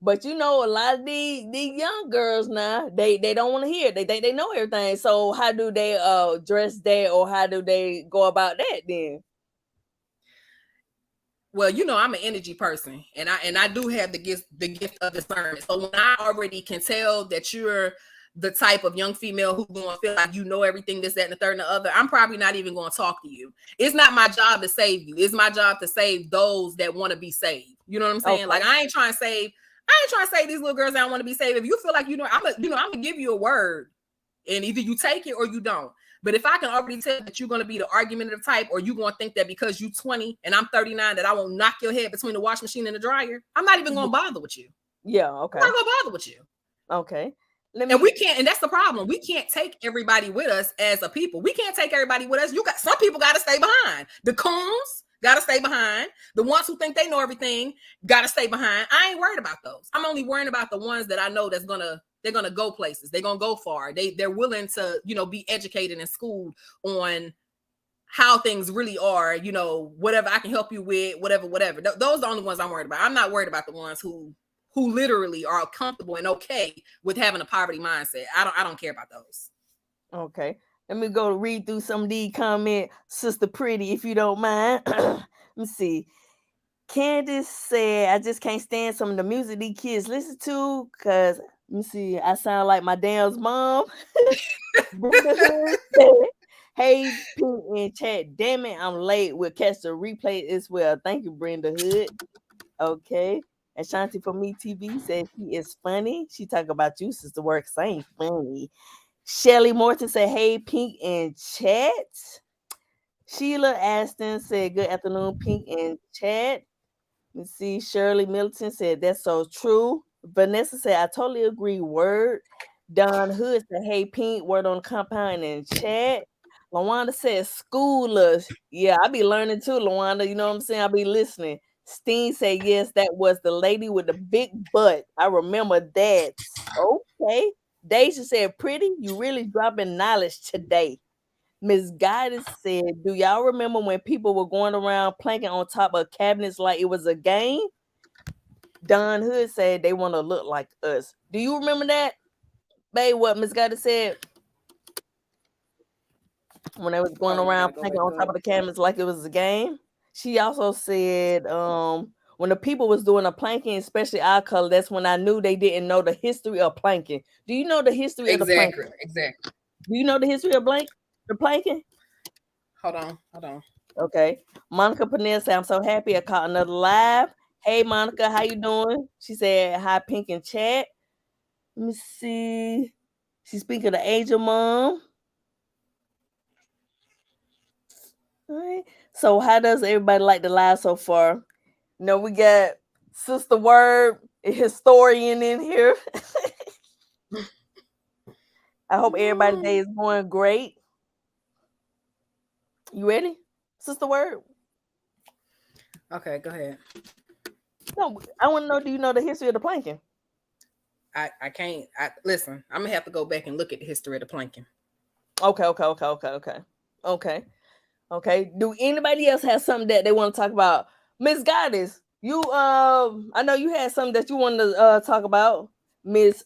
But you know, a lot of these young girls now, they don't want to hear it. They think they know everything. So how do they dress that, or how do they go about that then? Well, you know, I'm an energy person, and I do have the gift of discernment. So when I already can tell that you're the type of young female who's going to feel like you know everything, this, that, and the third and the other, I'm probably not even going to talk to you. It's not my job to save you. It's my job to save those that want to be saved. You know what I'm saying? Okay. Like I ain't trying to save these little girls that don't want to be saved. If you feel like I'm gonna give you a word, and either you take it or you don't. But if I can already tell that you're going to be the argumentative type, or you're going to think that because you're 20 and I'm 39 that I won't knock your head between the washing machine and the dryer, I'm not even going to bother with you. Yeah, okay. I'm not going to bother with you. Okay. And we can't, and that's the problem. We can't take everybody with us as a people. We can't take everybody with us. Some people got to stay behind. The coons got to stay behind. The ones who think they know everything got to stay behind. I ain't worried about those. I'm only worried about the ones that I know they're gonna go places. They're gonna go far. They're willing to, you know, be educated and schooled on how things really are. You know, whatever I can help you with, whatever. Those are the only ones I'm worried about. I'm not worried about the ones who literally are comfortable and okay with having a poverty mindset. I don't care about those. Okay, let me go read through some of these comments, Sister Pretty, if you don't mind. Let me see. Candace said, I just can't stand some of the music these kids listen to because, let me see, I sound like my damn mom. Hey, Pink in chat, damn it, I'm late. We'll catch the replay as well. Thank you, Brenda Hood. Okay. Ashanti for Me TV said she is funny. She talk about you, Sister Works ain't funny. Shelly Morton said, hey, Pink in chat. Sheila Aston said, "Good afternoon, Pink and Chad." Let's see. Shirley Middleton said, "That's so true." Vanessa said, "I totally agree." Word. Don Hood said, "Hey, Pink, word on the compound in chat." Lawanda said, "Schoolers." Yeah, I be learning too, Lawanda. You know what I'm saying? I be listening. Steen said, "Yes, that was the lady with the big butt. I remember that." Okay. Deja said, "Pretty, you really dropping knowledge today." Miss Guidance said, "Do y'all remember when people were going around planking on top of cabinets like it was a game?" Don Hood said they want to look like us. Do you remember that? Babe, what Miss Guidance said when they was going Hold on, I around gotta go planking back on top up. of the cabinets like it was a game? She also said, when the people was doing a planking, especially our color, that's when I knew they didn't know the history of planking. Do you know the history of the Exactly, planking? exactly. Do you know the history of the planking? Hold on. Okay. Monica Panel said, "I'm so happy I caught another live." Hey Monica, how you doing? She said, "Hi, Pink and chat." Let me see. She's speaking of the Angel Mom. All right. So how does everybody like the live so far? We got Sister Word, a historian in here. I hope everybody's day is going great. You ready? Sister Word? Okay, go ahead. No, I want to know, do you know the history of the planking? I can't. Listen. I'm gonna have to go back and look at the history of the planking. Okay. Do anybody else have something that they want to talk about? Miss Goddess, you I know you had something that you wanted to talk about. Miss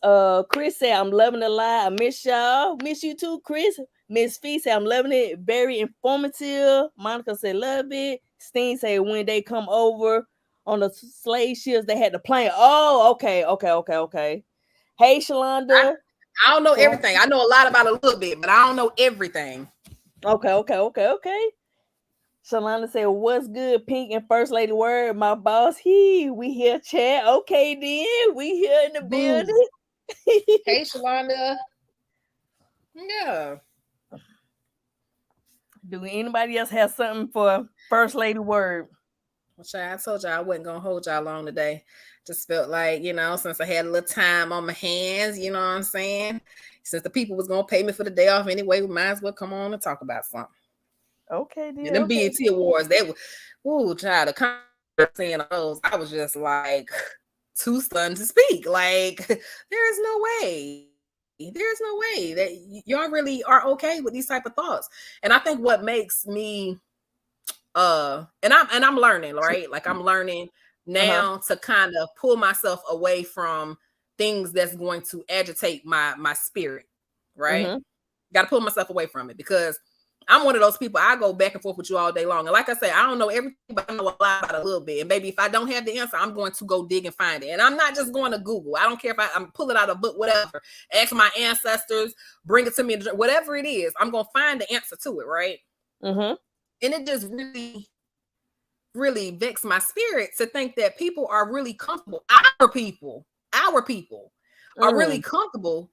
Chris said, "I'm loving the live. I miss y'all. Miss you too, Chris." Miss Fee said, "I'm loving it. Very informative." Monica said, "Love it." Steen said, "When they come over on the slave ships, they had to plan." Oh, okay. Hey, I, Shalonda. I don't know everything. I know a lot about a little bit, but I don't know everything. Okay. Shalana said, "What's good, Pink and First Lady Word? My boss, we here, chat. Okay, then. We here in the Boo. building." Hey, Shalonda. Yeah. Do anybody else have something for First Lady Word? Well, I told y'all I wasn't gonna hold y'all long today. Just felt like, since I had a little time on my hands, you know what I'm saying? Since the people was gonna pay me for the day off anyway, we might as well come on and talk about something. Okay, And then. them Okay. BET Awards, they were, child, the seeing those, I was just like too stunned to speak. Like, there is no way. There's no way that y'all really are okay with these type of thoughts. And I think what makes me and I'm learning, right? Like I'm learning now to kind of pull myself away from things that's going to agitate my spirit, right? Got to pull myself away from it because I'm one of those people. I go back and forth with you all day long. And like I say, I don't know everything, but I know a lot about a little bit. And baby, if I don't have the answer, I'm going to go dig and find it. And I'm not just going to Google. I don't care if I'm pull it out of a book, whatever. Ask my ancestors, bring it to me, whatever it is. I'm going to find the answer to it, right? And it just really, really vexed my spirit to think that people are really comfortable. Our people are really comfortable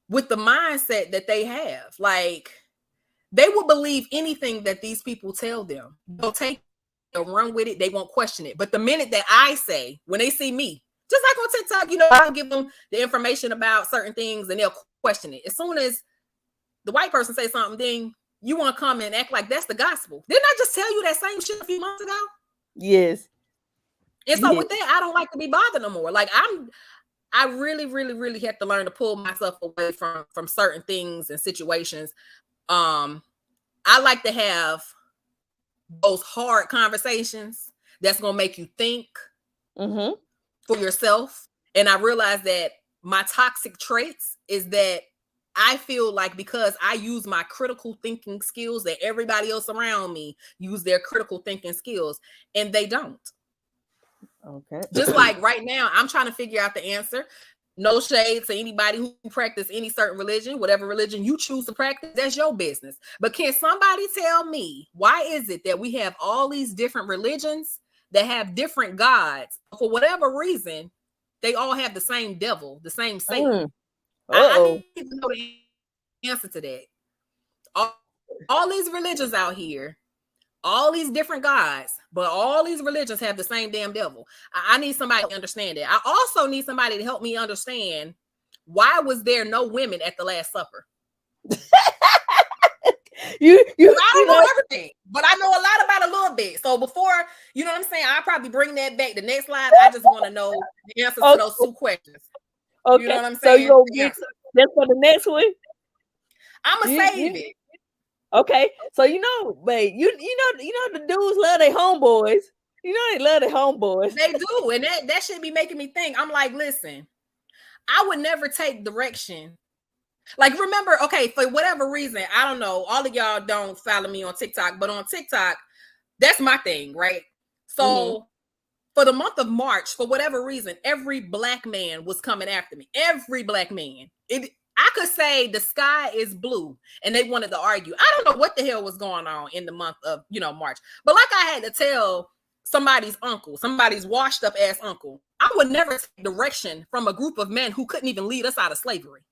with the mindset that they have. Like, they will believe anything that these people tell them. They'll take it, they'll run with it, they won't question it. But the minute that I say, when they see me, just like on TikTok, I'll give them the information about certain things and they'll question it. As soon as the white person say something, then you want to come and act like that's the gospel. Didn't I just tell you that same shit a few months ago? Yes. And so with that, I don't like to be bothered no more. Like I really, really, really have to learn to pull myself away from certain things and situations. I like to have those hard conversations that's gonna make you think for yourself. And I realize that my toxic traits is that I feel like because I use my critical thinking skills, that everybody else around me use their critical thinking skills, and they don't. Okay. Just like right now, I'm trying to figure out the answer. No shade to anybody who practice any certain religion, whatever religion you choose to practice, that's your business. But can somebody tell me why is it that we have all these different religions that have different gods? For whatever reason, they all have the same devil, the same Satan. I need to know the answer to that. All these religions out here, all these different gods, but all these religions have the same damn devil. I need somebody to understand it. I also need somebody to help me understand why was there no women at the Last Supper. I don't know everything, but I know a lot about a little bit. So before, you know what I'm saying, I'll probably bring that back. The next slide, I just want to know the answers to those two questions. Okay. You know what I'm saying? So that's for the next one. I'm gonna save it. Okay, so you know the dudes love their homeboys. You know they love their homeboys. They do, and that should be making me think. I'm like, listen, I would never take direction. Like, remember, okay, for whatever reason, I don't know, all of y'all don't follow me on TikTok, but on TikTok, that's my thing, right? So for the month of March, for whatever reason, every black man was coming after me. Every black man. I could say the sky is blue, and they wanted to argue. I don't know what the hell was going on in the month of, March. But like I had to tell somebody's uncle, somebody's washed up ass uncle, I would never take direction from a group of men who couldn't even lead us out of slavery.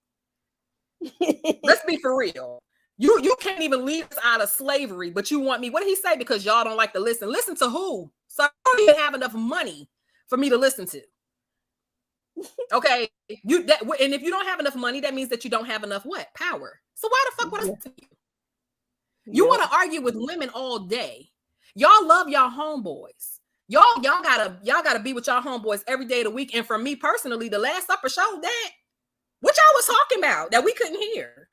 Let's be for real. You can't even lead us out of slavery, but you want me. What did he say? Because y'all don't like to listen. Listen to who? So I don't even have enough money for me to listen to. Okay, and if you don't have enough money, that means that you don't have enough what? Power. So why the fuck would I listen to you? You want to argue with women all day. Y'all love y'all homeboys. Y'all gotta be with y'all homeboys every day of the week. And for me personally, the Last Supper showed that. What y'all was talking about that we couldn't hear?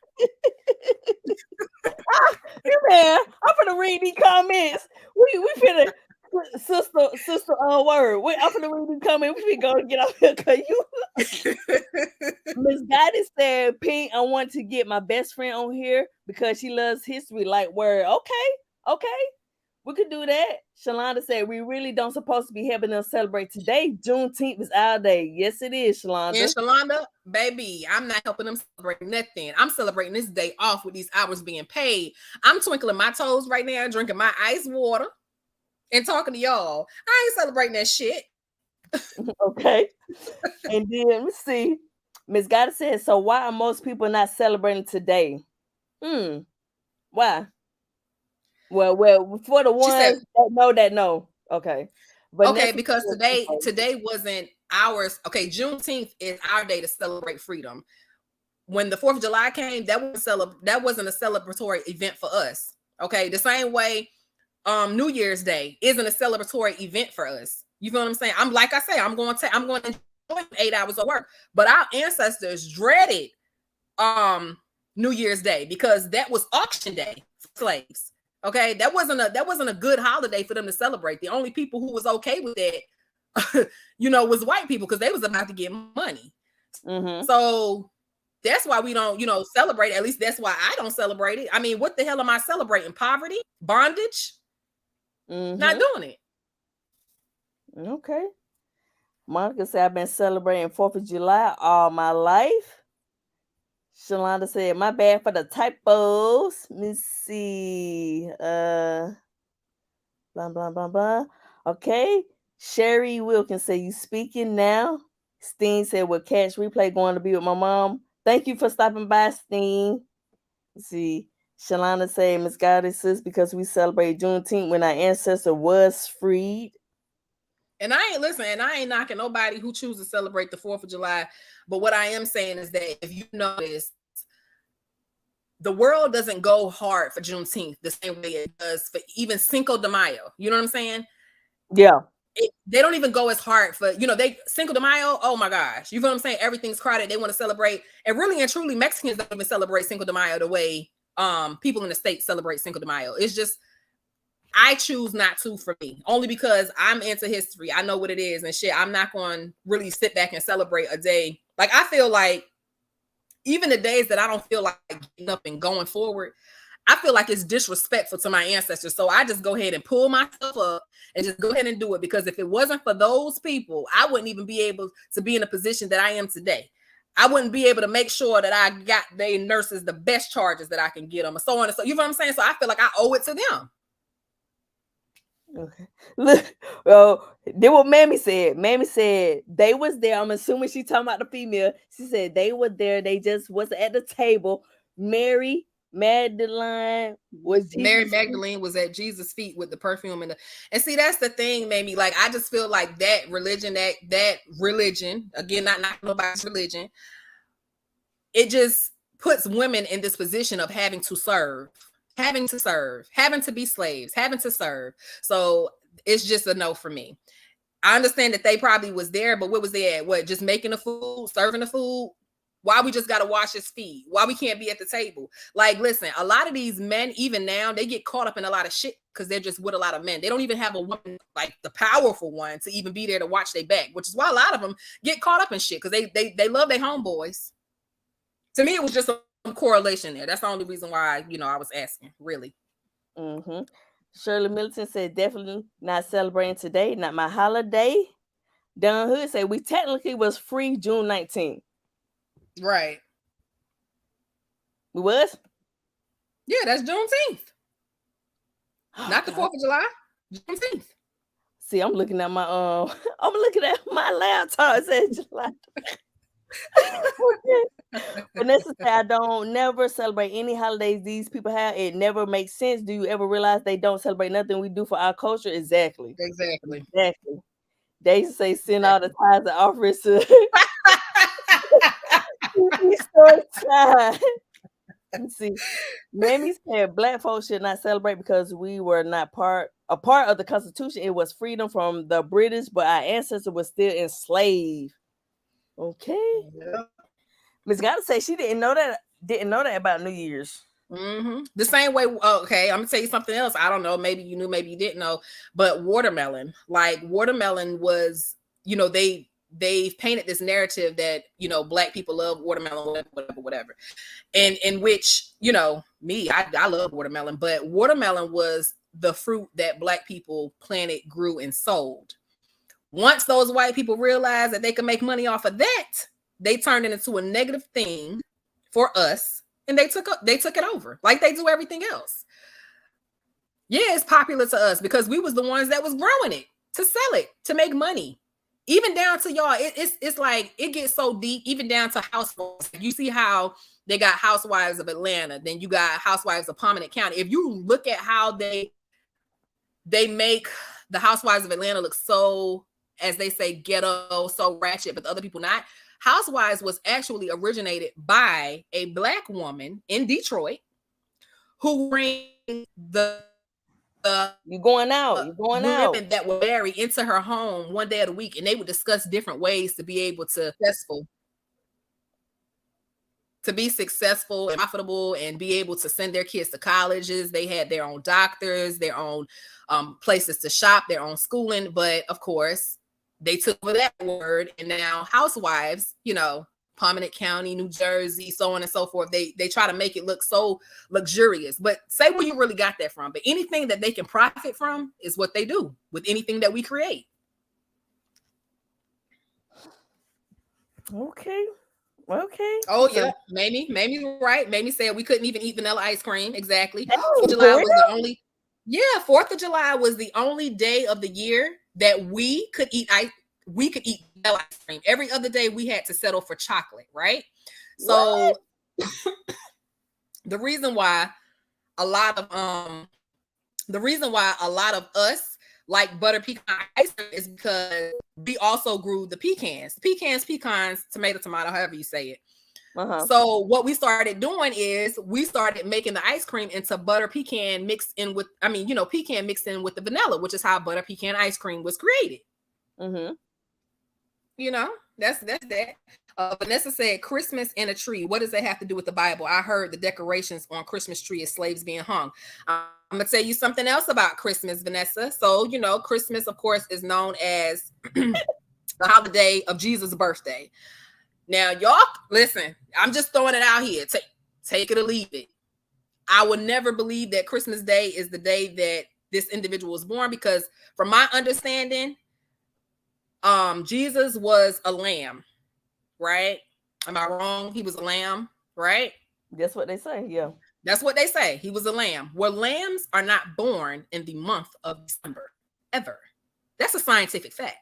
Man, I'm gonna read these comments. We finna sister word. I'm gonna read these comments. We finna go and get off here because you Miss Goddess said, Pink, I want to get my best friend on here because she loves history like word. Okay. We could do that. Shalonda said, we really don't supposed to be helping them celebrate today. Juneteenth is our day. Yes, it is, Shalonda. And Shalonda, baby, I'm not helping them celebrate nothing. I'm celebrating this day off with these hours being paid. I'm twinkling my toes right now, drinking my ice water and talking to y'all. I ain't celebrating that shit. Okay. And then, let me see. Miss Goddess said, so why are most people not celebrating today? Why? Well, for the ones that know. Okay. But okay, because today wasn't ours. Okay, Juneteenth is our day to celebrate freedom. When the 4th of July came, that wasn't a celebratory event for us. Okay, the same way New Year's Day isn't a celebratory event for us. You feel what I'm saying? I'm going to enjoy 8 hours of work, but our ancestors dreaded New Year's Day because that was auction day for slaves. Okay, that wasn't a good holiday for them to celebrate. The only people who was okay with that, was white people because they was about to get money. So that's why we don't, celebrate. At least that's why I don't celebrate it. I mean, what the hell am I celebrating? Poverty, bondage? Not doing it. Okay. Monica said, I've been celebrating 4th of July all my life. Shalonda said, my bad for the typos. Let me see. Blah, blah, blah, blah. Okay. Sherry Wilkins said, you speaking now? Steen said, well, catch replay going to be with my mom. Thank you for stopping by, Steen. Let's see. Shalonda said, Miss Goddess, sis, because we celebrate Juneteenth when our ancestor was freed. And I ain't knocking nobody who chooses to celebrate the 4th of July. But what I am saying is that if you notice, the world doesn't go hard for Juneteenth the same way it does for even Cinco de Mayo. You know what I'm saying? Yeah. They don't even go as hard for, Cinco de Mayo. Oh my gosh. You feel what I'm saying? Everything's crowded. They want to celebrate. And really and truly, Mexicans don't even celebrate Cinco de Mayo the way people in the States celebrate Cinco de Mayo. It's just, I choose not to for me, only because I'm into history. I know what it is and shit. I'm not going to really sit back and celebrate a day. Like, I feel like even the days that I don't feel like getting up and going forward, I feel like it's disrespectful to my ancestors. So I just go ahead and pull myself up and just go ahead and do it. Because if it wasn't for those people, I wouldn't even be able to be in a position that I am today. I wouldn't be able to make sure that I got their nurses the best charges that I can get them, and so on and so. You know what I'm saying? So I feel like I owe it to them. Okay. Look, then what Mammy said. Mammy said they was there. I'm assuming she talking about the female. She said they were there. They just wasn't at the table. Mary Magdalene was Mary Jesus. Magdalene was at Jesus' feet with the perfume and see, that's the thing, made me like, I just feel like that religion, that religion, again, not nobody's religion, it just puts women in this position of having to serve, having to be slaves, having to serve. So it's just a no for me. I understand that they probably was there, but what was they at? What, just making the food, serving the food? Why we just got to wash his feet? Why we can't be at the table? Like, listen, a lot of these men, even now, they get caught up in a lot of shit because they're just with a lot of men. They don't even have a woman, like the powerful one, to even be there to watch their back, which is why a lot of them get caught up in shit because they love their homeboys. To me, it was just a correlation there. That's the only reason why, I was asking, really. Mm-hmm. Shirley Middleton said, definitely not celebrating today, not my holiday. Don Hood said, we technically was free June 19th. Right. We was? Yeah, that's Juneteenth. Not the 4th of July. Juneteenth. See, I'm looking at my laptop. It says July. Vanessa said, I don't never celebrate any holidays these people have. It never makes sense. Do you ever realize they don't celebrate nothing we do for our culture? Exactly. They say send all the tithes and offerings to see. Mamie said black folks should not celebrate because we were not a part of the Constitution. It was freedom from the British, but our ancestors were still enslaved. Okay. Yeah. Miss Gotta say she didn't know that about New Year's. Mm-hmm. The same way. Okay, I'm gonna tell you something else. I don't know. Maybe you knew, maybe you didn't know. But watermelon was, they've painted this narrative that black people love watermelon, whatever. And in which I love watermelon, but watermelon was the fruit that black people planted, grew, and sold. Once those white people realized that they could make money off of that, they turned it into a negative thing for us, and they took it over like they do everything else. Yeah, it's popular to us because we was the ones that was growing it to sell it, to make money. Even down to y'all, it's like it gets so deep, even down to housewives. You see how they got Housewives of Atlanta, then you got Housewives of Palm County. If you look at how they make the Housewives of Atlanta look so, as they say, ghetto, so ratchet, but the other people not. Housewives was actually originated by a black woman in Detroit who bring you're going out women that were married into her home one day of the week, and they would discuss different ways to be able to be successful and profitable and be able to send their kids to colleges. They had their own doctors, their own places to shop, their own schooling, but of course they took over that word, and now housewives, Palm County, New Jersey, so on and so forth. They try to make it look so luxurious, but say where you really got that from. But anything that they can profit from is what they do with anything that we create. Okay. Oh yeah, Mamie's right. Mamie said we couldn't even eat vanilla ice cream. Exactly. 4th of July was the only. Yeah, 4th of July was the only day of the year that we could eat vanilla ice cream. Every other day we had to settle for chocolate, right? So the reason why a lot of us like butter pecan ice cream is because we also grew the pecans, tomato, however you say it. Uh-huh. So what we started doing is we started making the ice cream into butter pecan mixed in with, pecan mixed in with the vanilla, which is how butter pecan ice cream was created. Mm-hmm. That's that. Vanessa said Christmas and a tree. What does that have to do with the Bible? I heard the decorations on Christmas tree is slaves being hung. I'm gonna tell you something else about Christmas, Vanessa. So Christmas, of course, is known as the holiday of Jesus' birthday. Now, y'all, listen, I'm just throwing it out here. Take it or leave it. I would never believe that Christmas Day is the day that this individual was born, because from my understanding, Jesus was a lamb, right? Am I wrong? He was a lamb, right? That's what they say, yeah. That's what they say. He was a lamb. Well, lambs are not born in the month of December, ever. That's a scientific fact.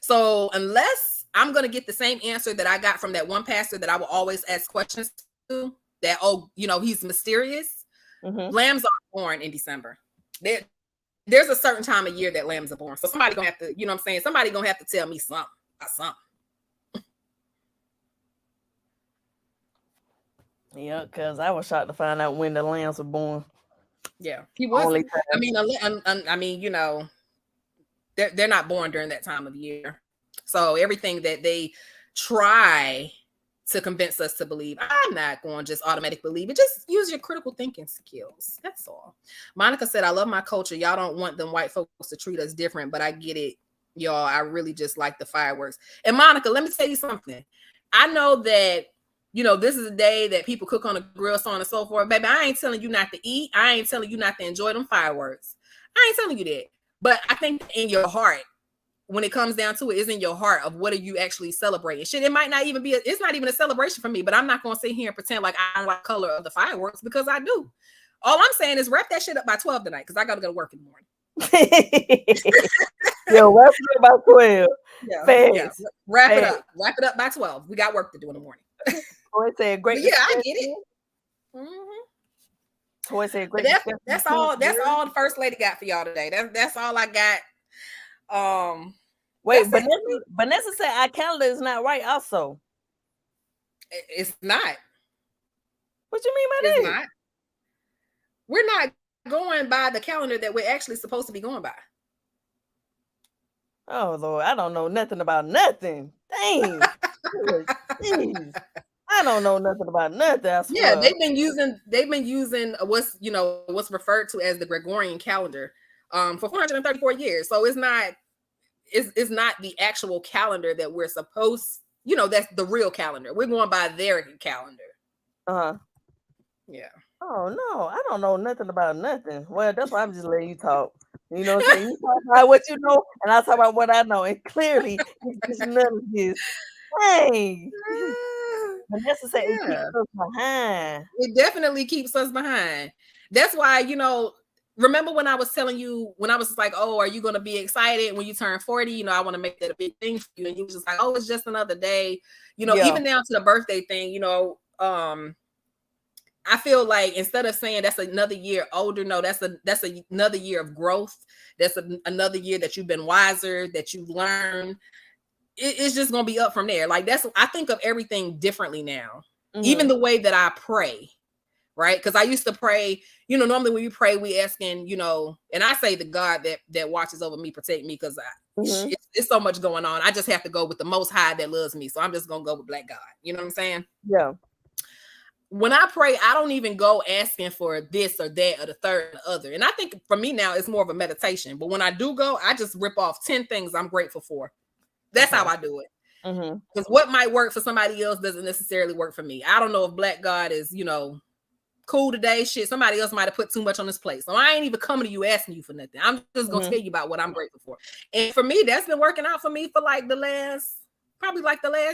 So unless I'm going to get the same answer that I got from that one pastor that I will always ask questions to, that, oh, you know, he's mysterious. Lambs are born in December. There's a certain time of year that lambs are born. So somebody gonna have to, you know what I'm saying? Somebody gonna have to tell me something about something. Yeah, because I was shocked to find out when the lambs were born. Yeah, he was. I mean, you know, they're not born during that time of year. So everything that they try to convince us to believe, I'm not going to just automatically believe it. Just use your critical thinking skills. That's all. Monica said, I love my culture. Y'all don't want them white folks to treat us different, but I get it, y'all. I really just like the fireworks. And Monica, let me tell you something. I know that, you know, this is a day that people cook on a grill, so on and so forth. Baby, I ain't telling you not to eat. I ain't telling you not to enjoy them fireworks. I ain't telling you that. But I think in your heart, when it comes down to it, is in your heart of what are you actually celebrating. Shit, it might not even be, it's not even a celebration for me, but I'm not going to sit here and pretend like I like the color of the fireworks, because I do. All I'm saying is wrap that shit up by 12 tonight, because I got to go to work in the morning. Yo, wrap it up by 12. Yeah. Wrap it up. Wrap it up by 12. We got work to do in the morning. Toy said great. Yeah, I get it. Toy said great. That's all the first lady got for y'all today. That's all I got. Wait, Vanessa said our calendar is not right also. It's not. What you mean by that? Not. We're not going by the calendar that we're actually supposed to be going by. Oh Lord, I don't know nothing about nothing. Dang. I don't know nothing about nothing. I swear. Yeah, they've been using what's referred to as the Gregorian calendar for 434 years. So it's not the actual calendar that we're supposed, that's the real calendar. We're going by their calendar. Yeah. Oh no, I don't know nothing about nothing. Well, that's why I'm just letting you talk. You know what I'm saying? You talk about what you know, and I talk about what I know. And clearly, it's none of this. Hey. Vanessa said it keeps us behind. It definitely keeps us behind. That's why, remember when I was telling you, when I was like, oh, are you going to be excited when you turn 40? I want to make that a big thing for you. And you was just like, oh, it's just another day. Even down to the birthday thing, I feel like instead of saying that's another year older, no, that's another year of growth. That's another year that you've been wiser, that you've learned. It's just going to be up from there. Like I think of everything differently now. Even the way that I pray, right? Because I used to pray, normally when we pray, we asking, and I say the God that watches over me, protect me, because it's so much going on. I just have to go with the Most High that loves me. So I'm just going to go with Black God. You know what I'm saying? Yeah. When I pray, I don't even go asking for this or that or the third or the other. And I think for me now, it's more of a meditation. But when I do go, I just rip off 10 things I'm grateful for. That's how I do it. Because what might work for somebody else doesn't necessarily work for me. I don't know if Black God is, cool today. Shit, somebody else might have put too much on his plate. So I ain't even coming to you asking you for nothing. I'm just going to tell you about what I'm grateful for. And for me, that's been working out for me for the last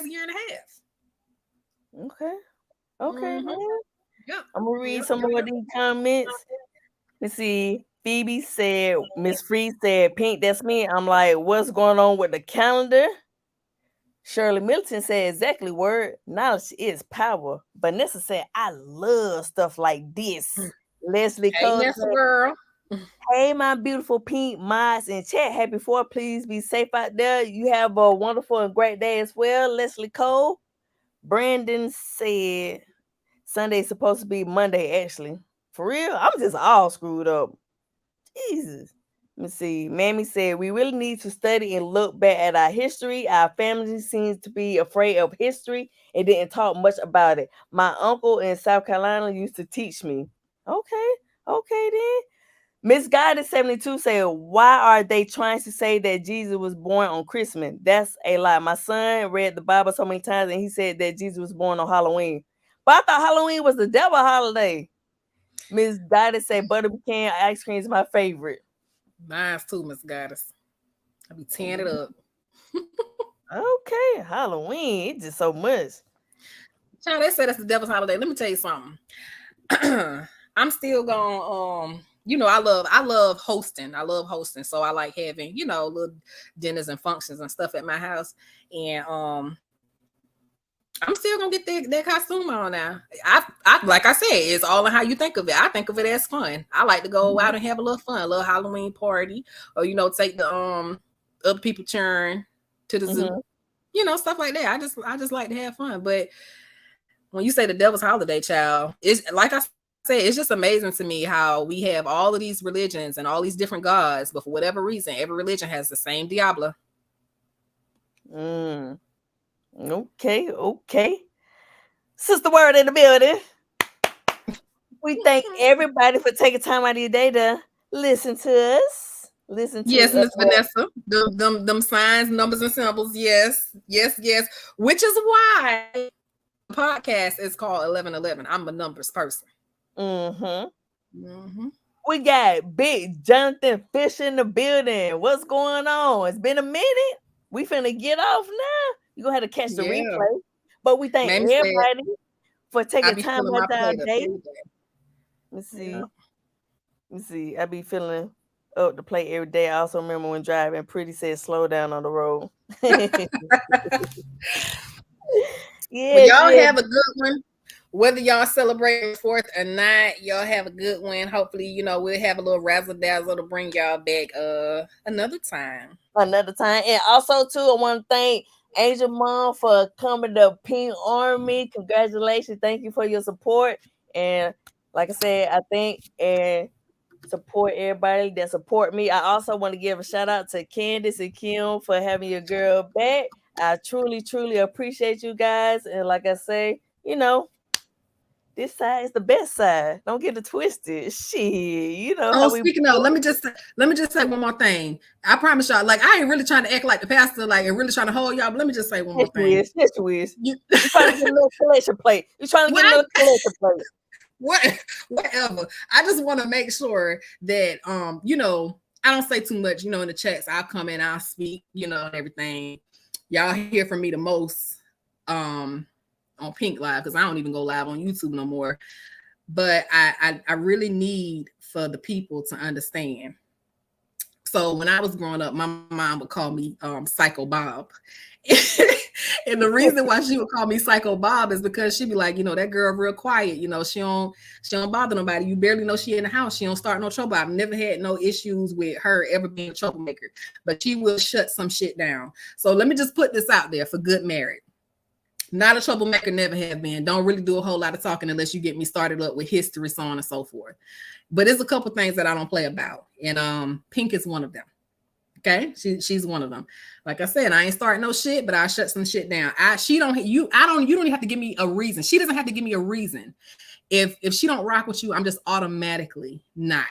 year and a half. Okay. Yeah. I'm going to read some more of these comments. Let's see. Phoebe said, Miss Free said, Pink, that's me. I'm like, what's going on with the calendar? Shirley Milton said, exactly, word. Knowledge is power. Vanessa said, I love stuff like this. Leslie Cole said, girl. Hey, my beautiful Pink mods in chat. Happy 4th. Please be safe out there. You have a wonderful and great day as well. Leslie Cole. Brandon said, Sunday's supposed to be Monday, actually. For real? I'm just all screwed up. Jesus. Let me see. Mammy said, we really need to study and look back at our history. Our family seems to be afraid of history and didn't talk much about it. My uncle in South Carolina used to teach me. Okay then. Miss Goddess 72 said, why are they trying to say that Jesus was born on Christmas? That's a lie. My son read the Bible so many times and he said that Jesus was born on Halloween. But I thought Halloween was the devil holiday. Miss Goddess said butter pecan ice cream is my favorite. Mine's too, Miss Goddess. I be tearing it up. Okay, Halloween. It's just so much. Child, they said that's the devil's holiday. Let me tell you something. I'm still going. I love hosting. I love hosting. So I like having, little dinners and functions and stuff at my house. And I'm still gonna get that costume on now. I like I said, it's all in how you think of it. I think of it as fun. I like to go out and have a little fun, a little Halloween party, or take the other people churn to the zoo, stuff like that. I just like to have fun. But when you say the devil's holiday, child, it's like I said, it's just amazing to me how we have all of these religions and all these different gods, but for whatever reason, every religion has the same Diablo. Okay. Sister Word in the building. We thank everybody for taking time out of your day to listen to us. Yes, Miss Vanessa. Them signs, numbers, and symbols. Yes. Which is why the podcast is called 1111. I'm a numbers person. We got Big Jonathan Fish in the building. What's going on? It's been a minute. We finna get off now. You're gonna have to catch the replay. But we thank everybody for taking time out of their day. Let's see. I be feeling up to play every day. I also remember when driving, Pretty said slow down on the road. Well, y'all have a good one. Whether y'all celebrate 4th or not, y'all have a good one. Hopefully, we'll have a little razzle dazzle to bring y'all back another time. And also too, I want to thank Angel Mom for coming to Pink Army. Congratulations. Thank you for your support. And like I said, I thank and support everybody that support me. I also want to give a shout out to Candace and Kim for having your girl back. I truly, truly appreciate you guys. And like I say, this side is the best side. Don't get it twisted. Shit, Speaking of, let me just say one more thing. I promise y'all, like I ain't really trying to act like the pastor, like and really trying to hold y'all. But let me just say one more thing. Yes, you is. You're trying to get a little collection plate. You're trying to get a little collection plate. Whatever. I just want to make sure that I don't say too much. In the chats, I'll come in, I'll speak, and everything. Y'all hear from me the most. On Pink Live, because I don't even go live on YouTube no more. But I really need for the people to understand. So when I was growing up, my mom would call me Psycho Bob. And the reason why she would call me Psycho Bob is because she'd be like, that girl real quiet. She don't bother nobody. You barely know she in the house. She don't start no trouble. I've never had no issues with her ever being a troublemaker, but she will shut some shit down. So let me just put this out there for good merit. Not a troublemaker, never have been. Don't really do a whole lot of talking unless you get me started up with history, so on and so forth. But there's a couple things that I don't play about, and Pink is one of them. Okay, she's one of them. Like I said, I ain't starting no shit, but I shut some shit down. You don't even have to give me a reason. She doesn't have to give me a reason. If she don't rock with you, I'm just automatically not.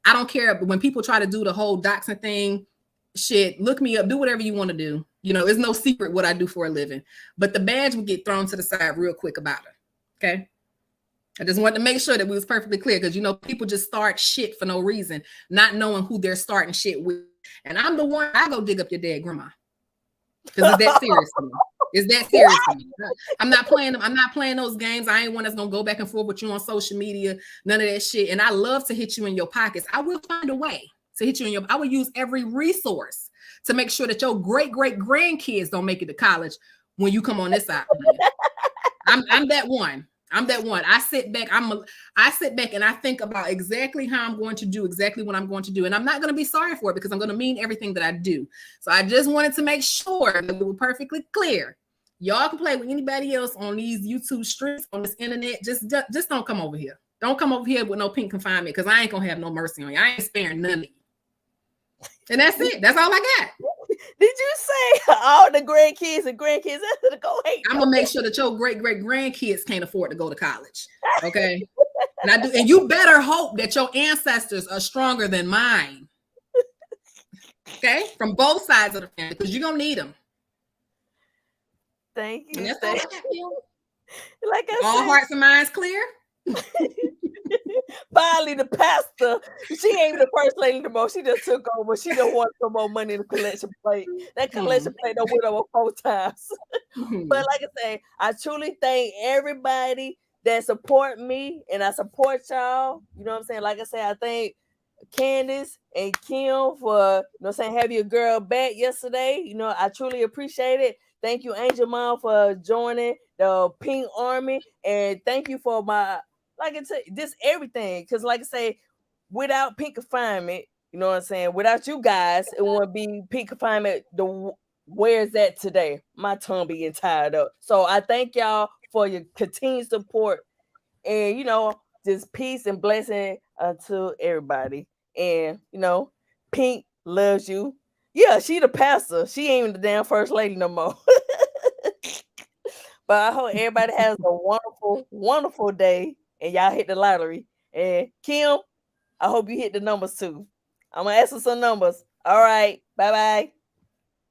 I don't care. But when people try to do the whole doxing thing, shit, look me up, do whatever you want to do. It's no secret what I do for a living. But the badge would get thrown to the side real quick about it. Okay. I just wanted to make sure that we was perfectly clear because people just start shit for no reason, not knowing who they're starting shit with. And I'm the one, I go dig up your dead grandma. Because it's that serious for me. It's that serious for me. I'm not playing those games. I ain't one that's gonna go back and forth with you on social media, none of that shit. And I love to hit you in your pockets. I will find a way to hit you in your, I will use every resource to make sure that your great grandkids don't make it to college when you come on this side. I'm that one. I sit back and I think about exactly how I'm going to do exactly what I'm going to do. And I'm not going to be sorry for it because I'm going to mean everything that I do. So I just wanted to make sure that we were perfectly clear. Y'all can play with anybody else on these YouTube streets, on this internet. Just don't come over here. Don't come over here with no pink confinement because I ain't going to have no mercy on you. I ain't sparing none of you. And that's it. That's all I got. Did you say all the grandkids and grandkids after the go? Hey, I'm gonna make sure that your great grandkids can't afford to go to college. Okay. And you better hope that your ancestors are stronger than mine. Okay, from both sides of the family, because you're gonna need them. Thank you. Like I all said, hearts and minds clear. Finally, the pastor, she ain't the first lady no more. She just took over. She don't want some more money in the collection plate. That collection plate don't went over 4 times. But like I say, I truly thank everybody that support me and I support y'all. You know what I'm saying? Like I say, I thank Candace and Kim for having your girl back yesterday. I truly appreciate it. Thank you, Angel Mom, for joining the Pink Army, and thank you for my this everything. Because like I say, without Pink Confinement, without you guys, it wouldn't be Pink Confinement. Where's that today? My tongue being tied up. So I thank y'all for your continued support, and just peace and blessing unto everybody. And Pink loves you. Yeah, she the pastor. She ain't even the damn first lady no more. But I hope everybody has a wonderful, wonderful day, and y'all hit the lottery. And Kim, I hope you hit the numbers too. I'm gonna ask for some numbers. All right, bye bye.